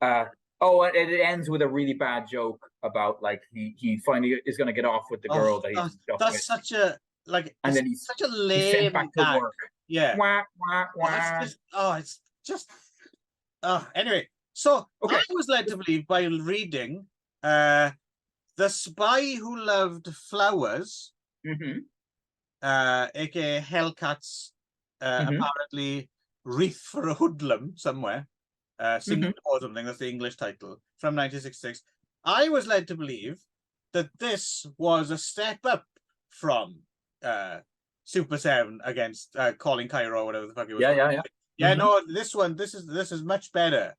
And it ends with a really bad joke about he finally is going to get off with the girl that he's that's with. Such a and then he's such a lame sent back to work. Yeah. Wah, wah, wah. It's just Anyway, so Okay. I was led to believe by reading The Spy Who Loved Flowers, aka Hellcat's apparently Wreath for a Hoodlum somewhere, singing or something, that's the English title, from 1966. I was led to believe that this was a step up from SUPERSEVEN against Calling CAIRO, whatever the fuck it was. Yeah, no, this is much better.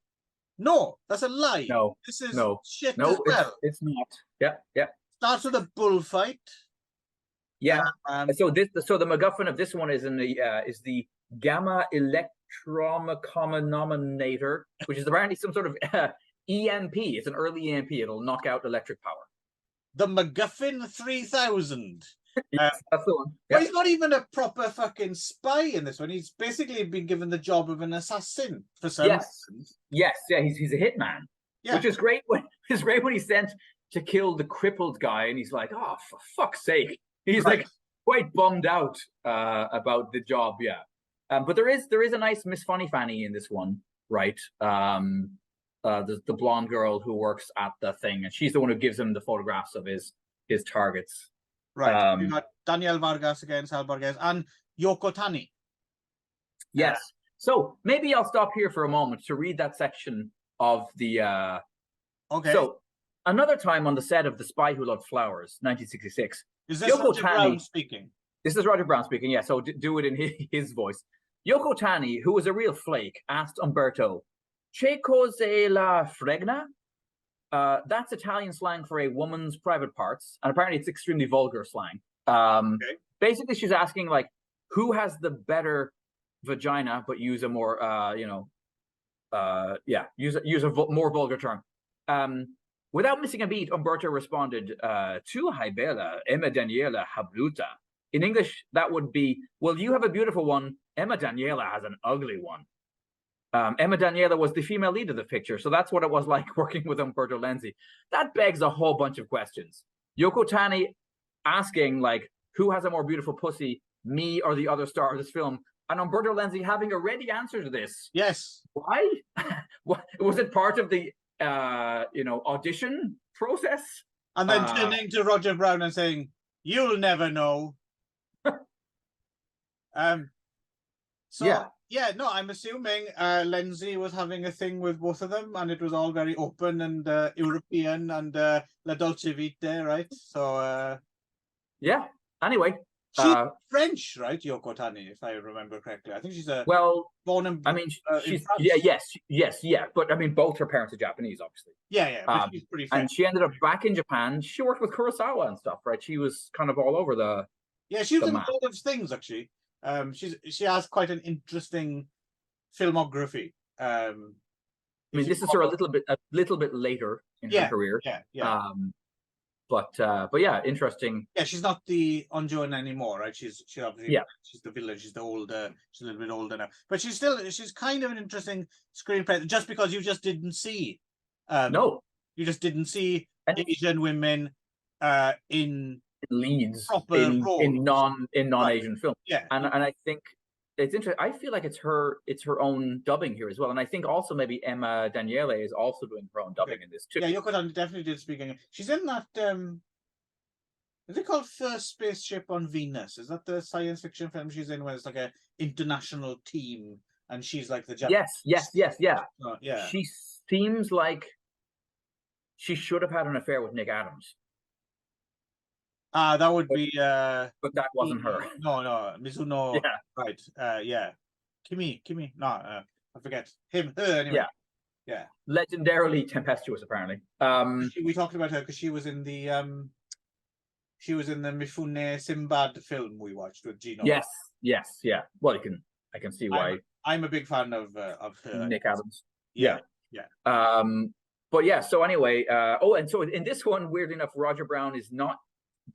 No, that's a lie. No, this is shit no, as well. It's not. Yeah. Starts with a bullfight. Yeah. So the MacGuffin of this one is the gamma electromechanometer, which is apparently some sort of EMP. It's an early EMP. It'll knock out electric power. The MacGuffin 3000. Yes, that's the one. Well, he's not even a proper fucking spy in this one. He's basically been given the job of an assassin for some reason. Yes, yeah, he's a hitman. Yeah. Which is great when he's sent to kill the crippled guy, and he's like, oh, for fuck's sake. He's like quite bummed out about the job, yeah. But there is a nice Miss Funny Fanny in this one, right? The blonde girl who works at the thing, and she's the one who gives him the photographs of his targets. Right. You got Daniel Vargas against Sal Borges and Yoko Tani. Yes. So maybe I'll stop here for a moment to read that section of the Okay. So another time on the set of The Spy Who Loved Flowers, 1966. Is this Roger Brown speaking? This is Roger Brown speaking, yeah, so do it in his voice. Yoko Tani, who was a real flake, asked Umberto, "Che cose la fregna?" That's Italian slang for a woman's private parts, and apparently it's extremely vulgar slang. Basically, she's asking, like, who has the better vagina, but use a more, use a more vulgar term. Without missing a beat, Umberto responded, "Tu hai bella, Emma Daniela habluta." In English, that would be, "Well, you have a beautiful one. Emma Daniela has an ugly one." Emma Daniela was the female lead of the picture, so that's what it was like working with Umberto Lenzi. That begs a whole bunch of questions. Yoko Tani asking, like, who has a more beautiful pussy, me or the other star of this film? And Umberto Lenzi having a ready answer to this. Yes. Why? Was it part of the audition process? And then turning to Roger Brown and saying, "You'll never know." I'm assuming Lenzi was having a thing with both of them, and it was all very open and European and La Dolce Vita, right? So anyway, she's French, right? Yoko Tani, if I remember correctly. I think she's born and she's yes, but I mean both her parents are Japanese, obviously. But she's pretty French. And she ended up back in Japan. She worked with Kurosawa and stuff, right? She was kind of all over the she was in a lot of things, actually. She has quite an interesting filmography. This is her a little bit later in her career. But yeah, interesting. Yeah, she's not the Onjoan anymore, right? She's obviously she's the villain. She's the older. She's a little bit older now, but she's kind of an interesting screen presence. Just because you just didn't see, you just didn't see Asian women in leads in non-Asian films. Yeah, and I think it's interesting. I feel like it's her own dubbing here as well, and I think also maybe Emma Daniele is also doing her own dubbing in this too. Yeah, Yoko Tani definitely did speak English. She's in that. Is it called First Spaceship on Venus? Is that the science fiction film she's in, where it's like a international team and she's like the Japanese? Yes. Yeah. She seems like she should have had an affair with Nick Adams. That would be but that wasn't her. No, Mizuno. Yeah. Right. Kimi. No, I forget. Her anyway. Yeah. Legendarily tempestuous, apparently. We talked about her because she was in the Mifune Sinbad film we watched with Gino. Yes. Yeah. Well, I can see why. I'm a big fan of her. Nick Adams. Yeah. But yeah, so anyway, and so in this one, weirdly enough, Roger Brown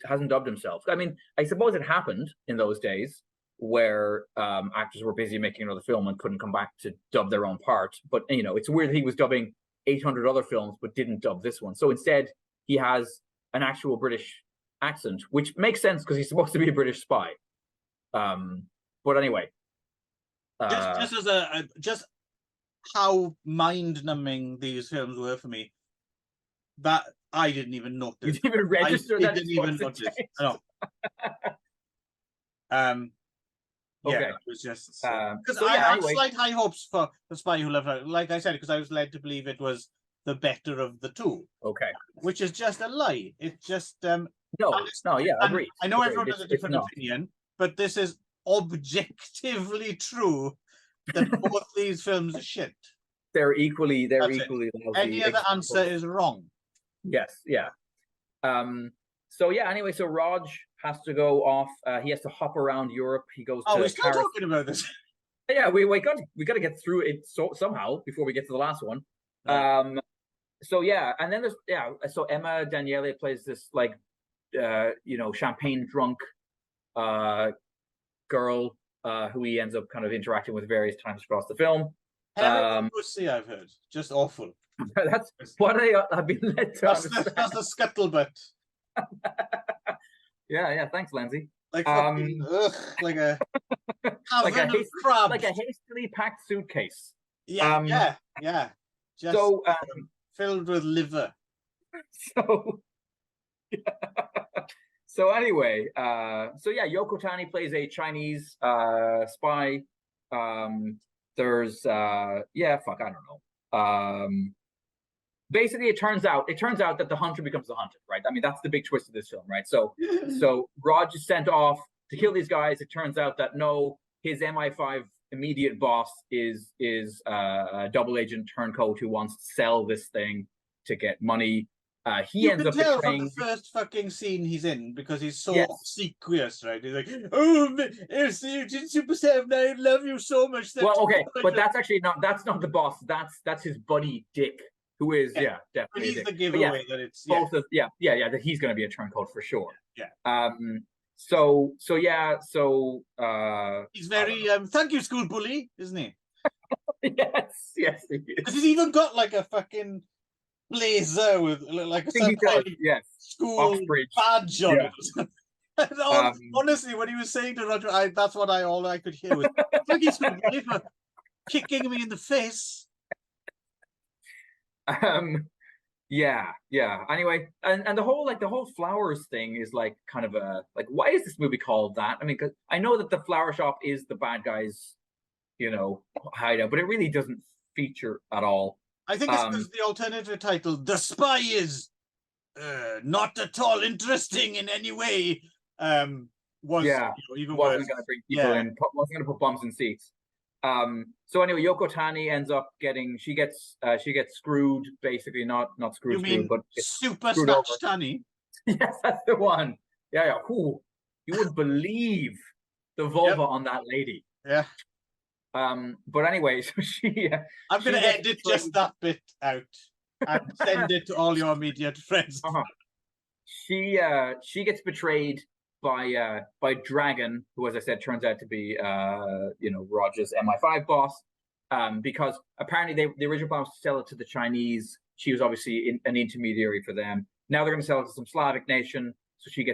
hasn't dubbed himself. I mean, I suppose it happened in those days where actors were busy making another film and couldn't come back to dub their own part. But it's weird that he was dubbing 800 other films but didn't dub this one. So instead, he has an actual British accent, which makes sense because he's supposed to be a British spy. But anyway, just how mind-numbing these films were for me, that I didn't even notice. You didn't even register that? Didn't even notice. I know. Okay. Yeah, it was just because so I had anyway. slight high hopes for The Spy Who Loved Her, like I said, because I was led to believe it was the better of the two. Okay. Which is just a lie. It's just no, yeah, agreed. I know agreed. everyone has a different opinion, but this is objectively true that both these films are shit. They're equally lousy. Any other answer is wrong. Yes, yeah. So yeah, anyway, so Raj has to go off. He has to hop around Europe. He goes to we're still talking about this. Yeah, we got to get through it somehow before we get to the last one. Right. So yeah, and then so Emma Daniele plays this like champagne drunk girl who he ends up kind of interacting with various times across the film. Pussy, I've heard, just awful. That's what I've been led to. That's the scuttlebutt. Yeah. Thanks, Lindsay. Like like a crabs. Like a hastily packed suitcase. Yeah. Just so filled with liver. So anyway, Yoko Tani plays a Chinese spy. There's I don't know. Basically, it turns out that the hunter becomes the hunted, right? I mean, that's the big twist of this film, right? So Raj is sent off to kill these guys. It turns out that no, his MI5 immediate boss is a double agent turncoat who wants to sell this thing to get money. He ends up betraying... from the first fucking scene he's in, because he's so obsequious, right? He's like, "Oh, Agent SUPERSEVEN, I love you so much." Well, okay, but that's actually not the boss. That's his buddy Dick, who is definitely. But he's the giveaway that it's that he's going to be a turncoat for sure. Yeah. He's very thank you, school bully, isn't he? yes, he is. Because he's even got like a fucking blazer with like some kind of school Oxbridge badge on it. And honestly, when he was saying to Roger, that's what all I could hear was, "Thank you, school bully, for kicking me in the face." Anyway, and the whole flowers thing is like kind of a why is this movie called that? I mean, because I know that the flower shop is the bad guys hideout, but it really doesn't feature at all. I think it's because the alternative title, The Spy is not at all interesting in any way, was even worse. Wasn't going to bring people in, wasn't going to put bums in seats. So anyway, Yoko Tani ends up she gets screwed, basically, not screwed, but Super Snatch Tani. Yes, that's the one. Yeah. Who you would believe the vulva on that lady. Yeah. But anyway, so I'm going to edit just that bit out and send it to all your immediate friends. She gets betrayed by Dragon, who, as I said, turns out to be Roger's MI5 boss, because apparently the original plan was to sell it to the Chinese. She was obviously an intermediary for them. Now they're going to sell it to some Slavic nation, so she's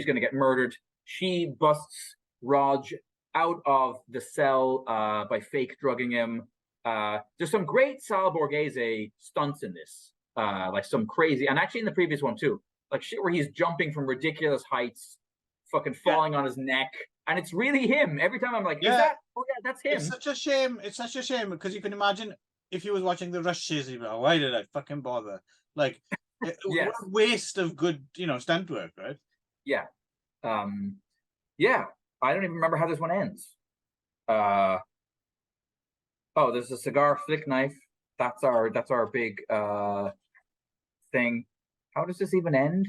going to get murdered. She busts Raj out of the cell by fake drugging him. There's some great Sal Borghese stunts in this, like some crazy, and actually in the previous one too, like shit where he's jumping from ridiculous heights, fucking falling on his neck, and it's really him. Every time I'm like, is that? Oh yeah, that's him. It's such a shame because you can imagine if you was watching the rushes, you'd be like, why did I fucking bother? Like, what a waste of good, stunt work, right? Yeah. I don't even remember how this one ends. There's a cigar flick knife. That's our big thing. How does this even end?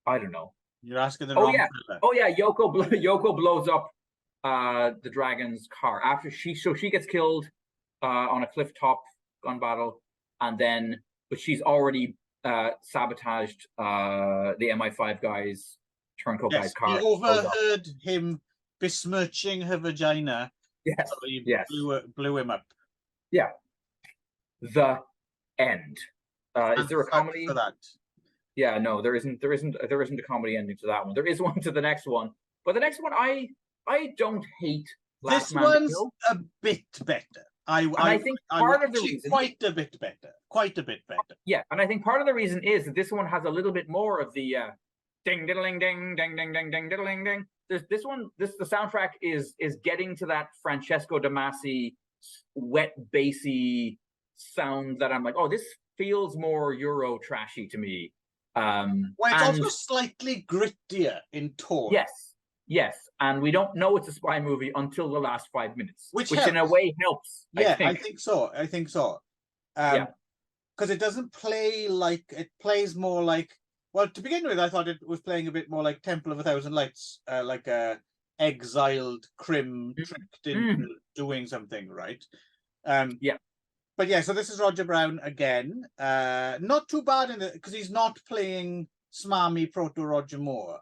I don't know. You're asking the wrong fella. Oh yeah, Yoko blows up the dragon's car after she gets killed on a cliff top gun battle, but she's already sabotaged the MI5 guys. Turncoat guy's car. He overheard him besmirching her vagina. Yes. So he blew him up. Yeah. The end. Is there a comedy for that? Yeah, no, there isn't a comedy ending to that one. There is one to the next one, but the next one I don't hate. This one's a bit better. I think I part would of the actually reason, quite a bit better. Quite a bit better. yeah, and I think part of the reason is that this one has a little bit more of the ding diddling ding ding ding ding ding diddling ding. There's the soundtrack is getting to that Francesco De Masi wet bassy sound that I'm like, oh, this feels more Euro trashy to me. Well, it's and also slightly grittier in tone. Yes, and we don't know it's a spy movie until the last 5 minutes, which helps. in a way helps. Yeah, I think so. Because it doesn't play like, it plays more like, well, to begin with, I thought it was playing a bit more like Temple of a Thousand Lights, like a exiled Crim tricked into doing something, right? Yeah. But yeah, so this is Roger Brown again. Not too bad in it, because he's not playing smarmy proto Roger Moore.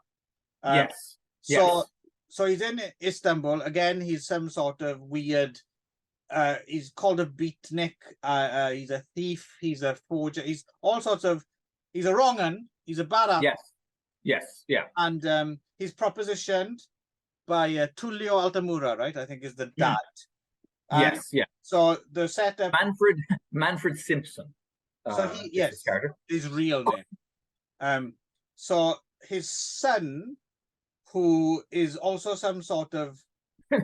Yes. So he's in Istanbul again. He's some sort of weird. He's called a beatnik. He's a thief. He's a forger. He's all sorts of. He's a wrong un. He's a bad apple. Yes. Yeah. And he's propositioned by Tullio Altamura, right? I think is the dad. Yes. Yeah. So the setup. Manfred Simpson. So his real name. So his son, who is also some sort of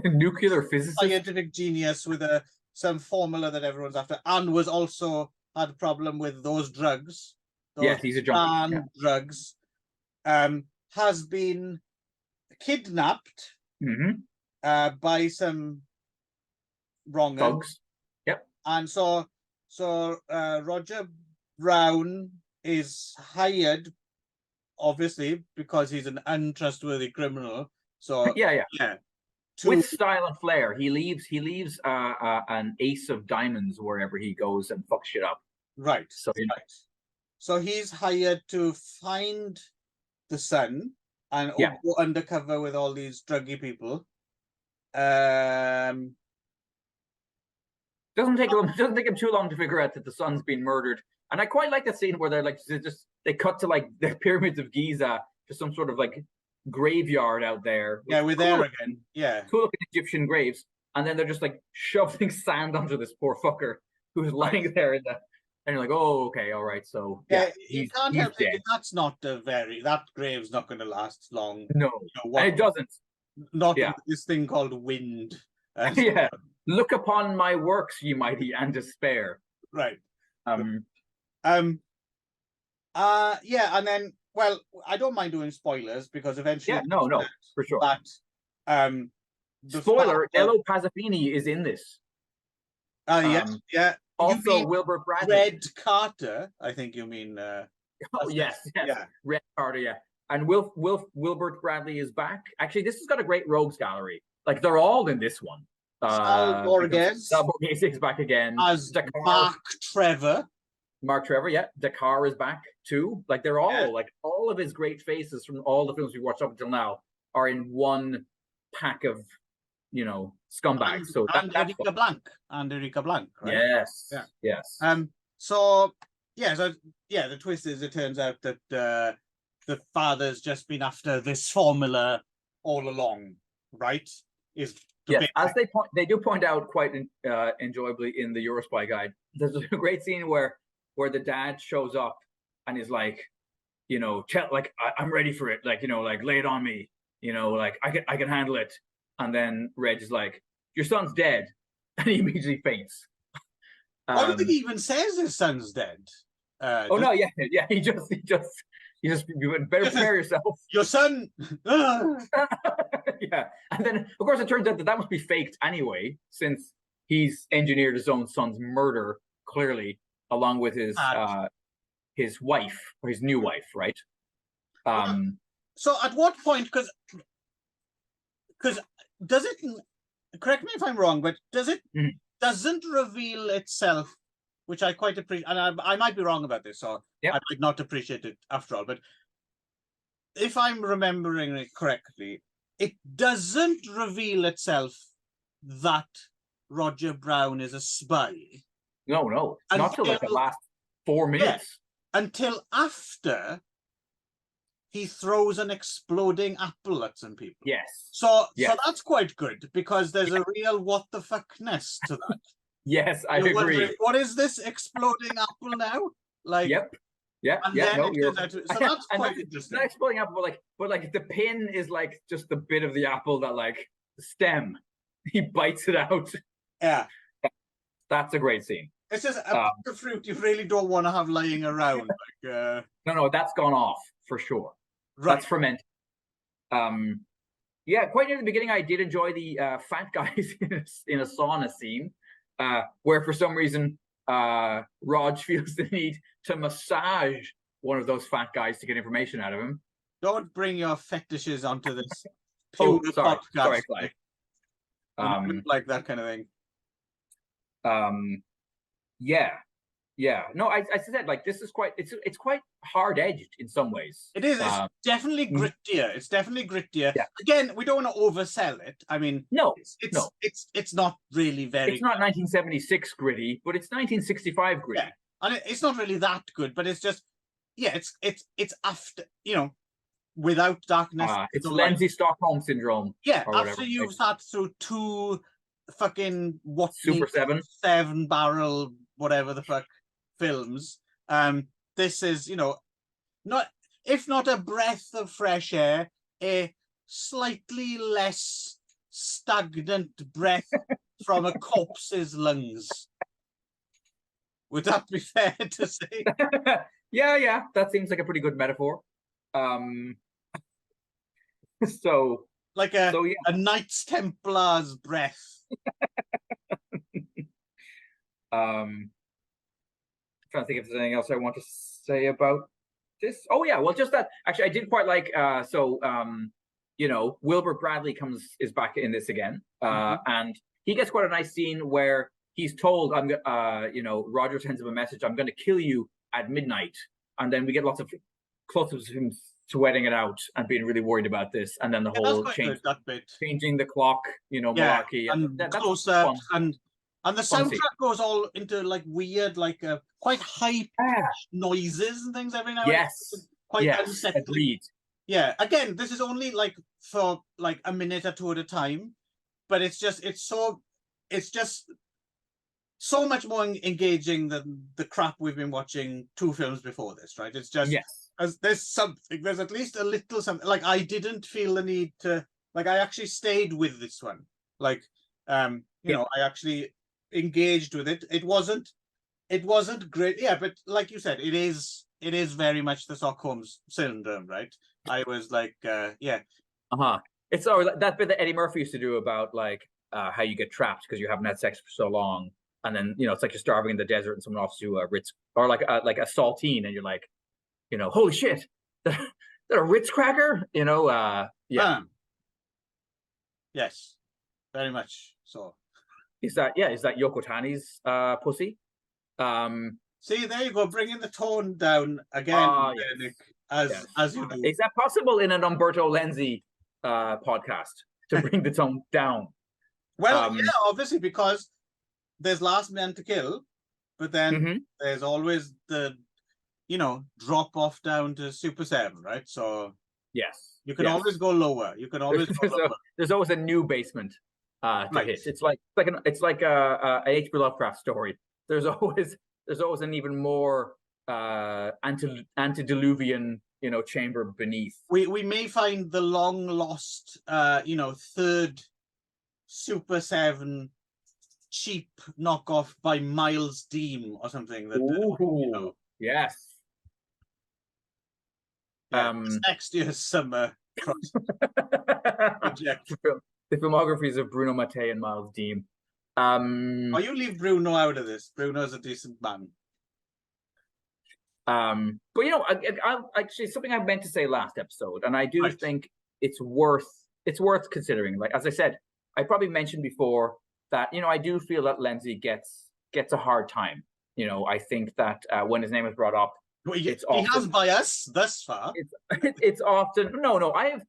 nuclear physicist, scientific genius with some formula that everyone's after, and was also had a problem with those drugs. Yes, he's a junkie. Drugs. Has been kidnapped by some wrong thugs. Yep. And so Roger Brown is hired, obviously, because he's an untrustworthy criminal. So yeah. With style and flair, he leaves an ace of diamonds wherever he goes and fucks shit up. Right. So So he's hired to find the son and go undercover with all these druggy people. Doesn't take him too long to figure out that the son's been murdered. And I quite like that scene where they cut to like the pyramids of Giza to some sort of like graveyard out there. Yeah, we're there again. Yeah. Cool looking Egyptian graves. And then they're just like shoving sand onto this poor fucker who's lying there in the, and you're like, oh, okay, all right. So you can't help it. That's not that grave's not going to last long. No, and it doesn't. Not this thing called wind. Look upon my works, ye mighty, and despair. Right. And then, well, I don't mind doing spoilers because eventually. Yeah, no, for sure. But spoiler: Ello Pazzafini is in this. Yeah. Also, Wilbur Bradley. Red Carter, I think you mean. Yes. Red Carter, yeah. And Wilbur Bradley is back. Actually, this has got a great rogues gallery. Like they're all in this one. Sal Borges is back again. As Mark Trevor, yeah. Dakar is back too. Like they're all like all of his great faces from all the films we watched up until now are in one pack of scumbags. And Erika Blanc, right? Yes. So the twist is it turns out that the father's just been after this formula all along, right? As they do point out quite enjoyably in the Eurospy guide, there's a great scene where the dad shows up and is like, I'm ready for it, like lay it on me, like I can handle it. And then Reg is like, your son's dead, and he immediately faints. I don't think he even says his son's dead. He just you better prepare yourself. Your son. Yeah, and then of course it turns out that must be faked anyway, since he's engineered his own son's murder clearly, along with his wife or his new wife, right? So at what point? Because does it? Correct me if I'm wrong, but doesn't reveal itself, which I quite appreciate, and I might be wrong about this, so I might not appreciate it after all. But if I'm remembering it correctly, it doesn't reveal itself that Roger Brown is a spy. No, not till like the last 4 minutes. Until after he throws an exploding apple at some people. Yes. So that's quite good because there's a real what the fuckness to that. Yes, I You're agree. wondering, what is this exploding apple now? Like, Yep. Yeah, and yeah, then no, it you're turns out so that's quite interesting. Not exploding apple, but like the pin is like just the bit of the apple that like the stem. He bites it out. Yeah. That's a great scene. It's just a piece of fruit you really don't want to have lying around. Like, no, that's gone off for sure. Right. That's fermented. Yeah, quite near the beginning, I did enjoy the fat guys in a sauna scene, where for some reason Raj feels the need to massage one of those fat guys to get information out of him. Don't bring your fetishes onto this Oh, pure sorry, podcast. sorry, Clive. Like that kind of thing. Yeah. No, I said like this is quite. It's quite hard edged in some ways. It is. It's definitely grittier. It's definitely grittier. Yeah. Again, we don't want to oversell it. I mean, no, it's not really very. It's not 1976 gritty, but it's 1965 gritty. Yeah, and it's not really that good, but it's just, yeah, it's after, you know, without darkness. It's Lindsay Stockholm syndrome. Yeah, after you've sat through 2 fucking what SUPERSEVEN 7-barrel whatever the fuck films. This is, you know, not a breath of fresh air, a slightly less stagnant breath from a corpse's lungs. Would that be fair to say? Yeah, that seems like a pretty good metaphor. So like a Knights Templar's breath. Trying to think if there's anything else I want to say about this. Oh yeah, well, just that actually I did quite like you know, Wilbur Bradley is back in this again, and he gets quite a nice scene where he's told, you know, Roger sends him a message, I'm going to kill you at midnight, and then we get lots of close-ups of him sweating it out and being really worried about this, and then the whole changing the clock, you know, malarkey, and close-ups, and the soundtrack goes all into like weird, like quite high-pitched noises and things every now and then. Quite unsettling. Agreed. Yeah, again, this is only like for like a minute or 2 at a time, but it's just so much more engaging than the crap we've been watching 2 films before this, right? It's just there's at least a little something. Like I didn't feel the need to, like I actually stayed with this one. Like you know, I actually engaged with it. It wasn't great, but like you said, it is very much the Stockholm syndrome, right? I was like it's that bit that Eddie Murphy used to do about like how you get trapped because you haven't had sex for so long, and then, you know, it's like you're starving in the desert and someone offers you a Ritz or like a saltine, and you're like, you know, holy shit, that a Ritz cracker, you know. Yes, very much so. Is that Yoko Tani's pussy? See, there you go, bringing the tone down again, Nick, as you do. Is that possible in an Umberto Lenzi podcast to bring the tone down? Well, yeah, obviously, because there's Last Man to Kill, but then there's always the, you know, drop off down to SUPERSEVEN, right? So you can always go lower. You can always go lower. There's always a new basement to hit. It's like a H.P. Lovecraft story. There's always an even more antediluvian, you know, chamber beneath. We may find the long lost, you know, 3rd SUPERSEVEN cheap knockoff by Miles Dean or something. That you know. Yes. Next year's summer project. The filmographies of Bruno Mattei and Miles Dean. You leave Bruno out of this. Bruno's a decent man. But you know, actually something I meant to say last episode, and I do think it's worth considering. Like, as I said, I probably mentioned before that, you know, I do feel that Lenzi gets a hard time. You know, I think that when his name is brought up, he has by us thus far. It's often no. I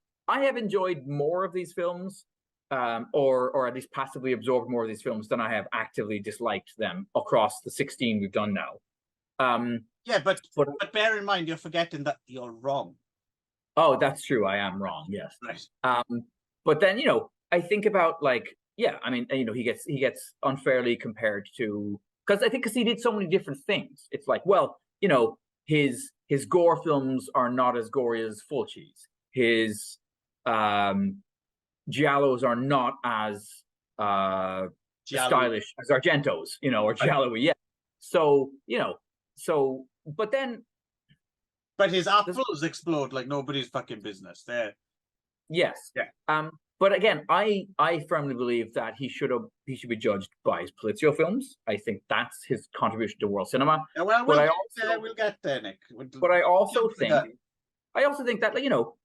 have enjoyed more of these films, or at least passively absorbed more of these films than I have actively disliked them across the 16 we've done now. But bear in mind, you're forgetting that you're wrong. Oh, that's true. I am wrong. Yes. Right. But then, you know, I think about like Yeah, I mean, you know, he gets unfairly compared to, because he did so many different things. It's like, well, you know, his gore films are not as gory as Fulci's. His giallos are not as stylish as Argento's, you know, or giallo. Yeah. So, you know, but then. But his apples explode like nobody's fucking business. There. Yes. Yeah. But again, I firmly believe that he should be judged by his Polizio films. I think that's his contribution to world cinema. Yeah, well, we'll get there, Nick. But I also think that, you know,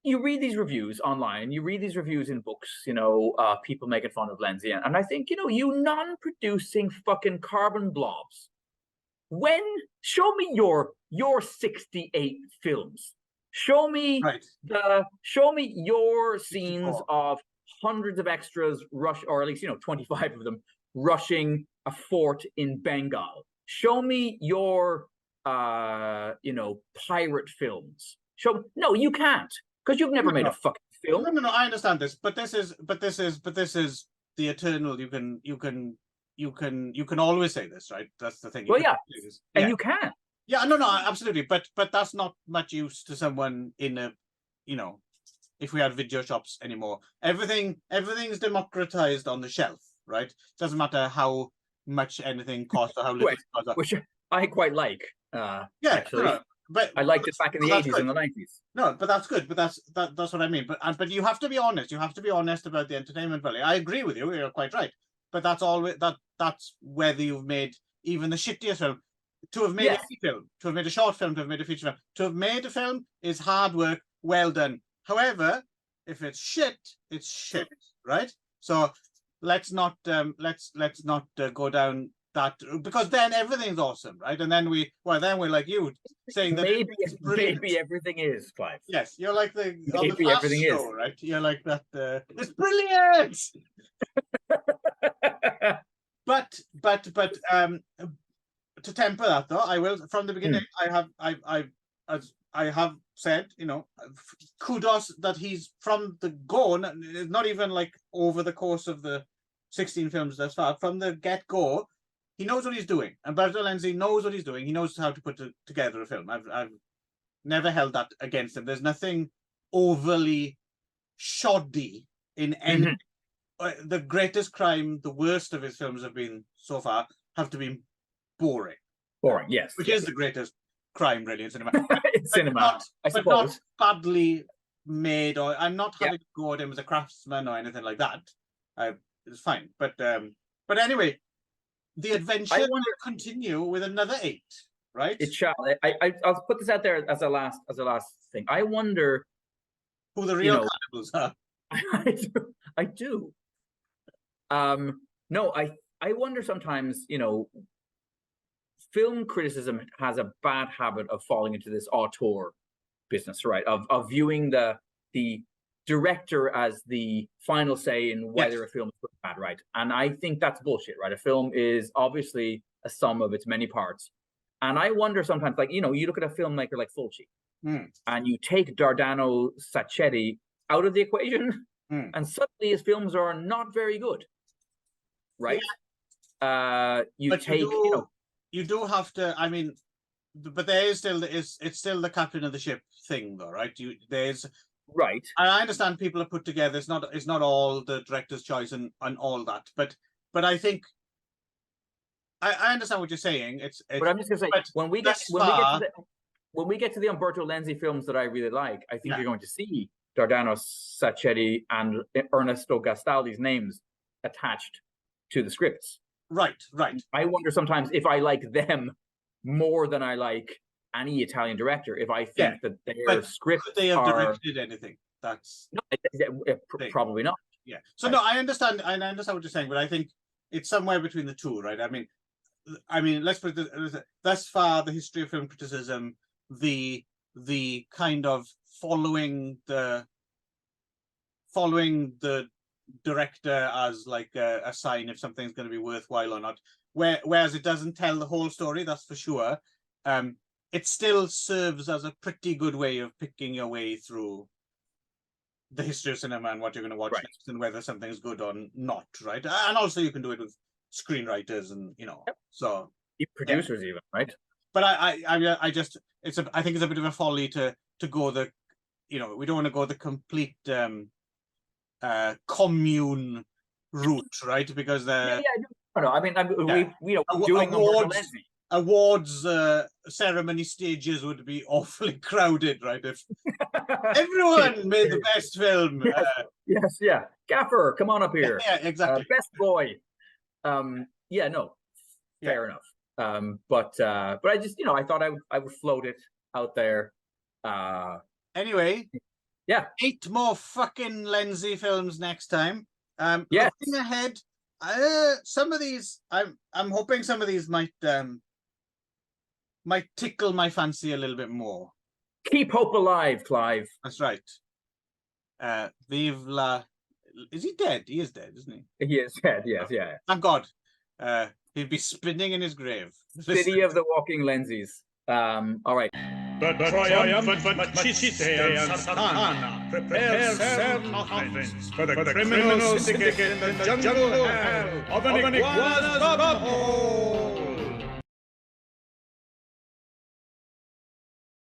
you read these reviews online, you read these reviews in books, you know, people making fun of Lenzi, and I think, you know, you non-producing fucking carbon blobs. Show me your 68 films. Show me your scenes of hundreds of extras or at least, you know, 25 of them rushing a fort in Bengal. Show me your you know, pirate films. No, you can't, because you've never made a fucking film. No, I understand this, but this is the eternal. You can always say this, right? That's the thing. Well, yeah, and you can. Yeah, no, absolutely. But that's not much use to someone in a, you know, if we had video shops anymore. Everything's democratized on the shelf, right? Doesn't matter how much anything costs or how little it costs. Which I quite like. Actually. No, but I liked it back in the 80s and the 90s. No, but that's good. But that's what I mean. But you have to be honest. You have to be honest about the entertainment value. I agree with you. You're quite right. But that's always that's whether you've made even the shittiest film. To have made any film, to have made a short film, to have made a feature film, to have made a film is hard work, well done. However, if it's shit, it's shit, right? So let's not go down that, because then everything's awesome, right? And then we're like you saying that maybe everything is, Clive. Yes, you're like maybe everything is, right? You're like that. It's brilliant. but to temper that, though, I will from the beginning. I have said, you know, kudos that he's from the go, not even like over the course of the 16 films thus far. From the get go, he knows what he's doing. Umberto Lenzi knows what he's doing. He knows how to put together a film. I've never held that against him. There's nothing overly shoddy in any. The greatest crime, the worst of his films have been so far, have to be boring. Yes. Which is the greatest crime, really, in cinema. I suppose. Not badly made, or I'm not having to go at him as a craftsman or anything like that. It's fine. But anyway, the adventure will continue with another 8, right? It shall. I'll put this out there as a last thing. I wonder who the real cannibals are. I do. No, I wonder sometimes, you know, film criticism has a bad habit of falling into this auteur business, right? Of viewing the director as the final say in whether a film is good or bad, right? And I think that's bullshit, right? A film is obviously a sum of its many parts. And I wonder sometimes, like, you know, you look at a filmmaker like Fulci and you take Dardano Sacchetti out of the equation and suddenly his films are not very good, right? You do have to. I mean, but there is still it's still the captain of the ship thing, though, right? Right. And I understand people are put together. It's not all the director's choice and all that. But I think I understand what you're saying. But I'm just gonna say when we get to the Umberto Lenzi films that I really like, I think you're going to see Dardano Sacchetti and Ernesto Gastaldi's names attached to the scripts. Right. I wonder sometimes if I like them more than I like any Italian director, if I think that their scripts could they have directed anything? That's probably not. Yeah. So no, I understand what you're saying, but I think it's somewhere between the two, right? I mean, let's put it thus far, the history of film criticism, the kind of following the director as like a sign if something's going to be worthwhile or not, whereas it doesn't tell the whole story, that's for sure. It still serves as a pretty good way of picking your way through the history of cinema and what you're going to watch Right. next and whether something's good or not, right? And also you can do it with screenwriters and so producers even, right? But I just I think it's a bit of a folly to go the we don't want to go the complete commune route, right? Because no, I mean, we're doing awards ceremony stages would be awfully crowded, right? If everyone made the best film. Yes, Gaffer, come on up here. Yeah, exactly. Best boy. Fair enough. But I just I thought I would float it out there. Anyway, 8 more fucking Lenzi films next time. Looking ahead, some of these I'm hoping some of these might tickle my fancy a little bit more. Keep hope alive, Clive. That's right. Vive la... Is he dead? He is dead, isn't he? He is dead, yes, yeah. Thank God. He'd be spinning in his grave. City of the Walking Lenses. All right. The triumphant Machiste and Satana prepare sermons for the criminal syndicate in the jungle hell of an Iguana'S Bumhole.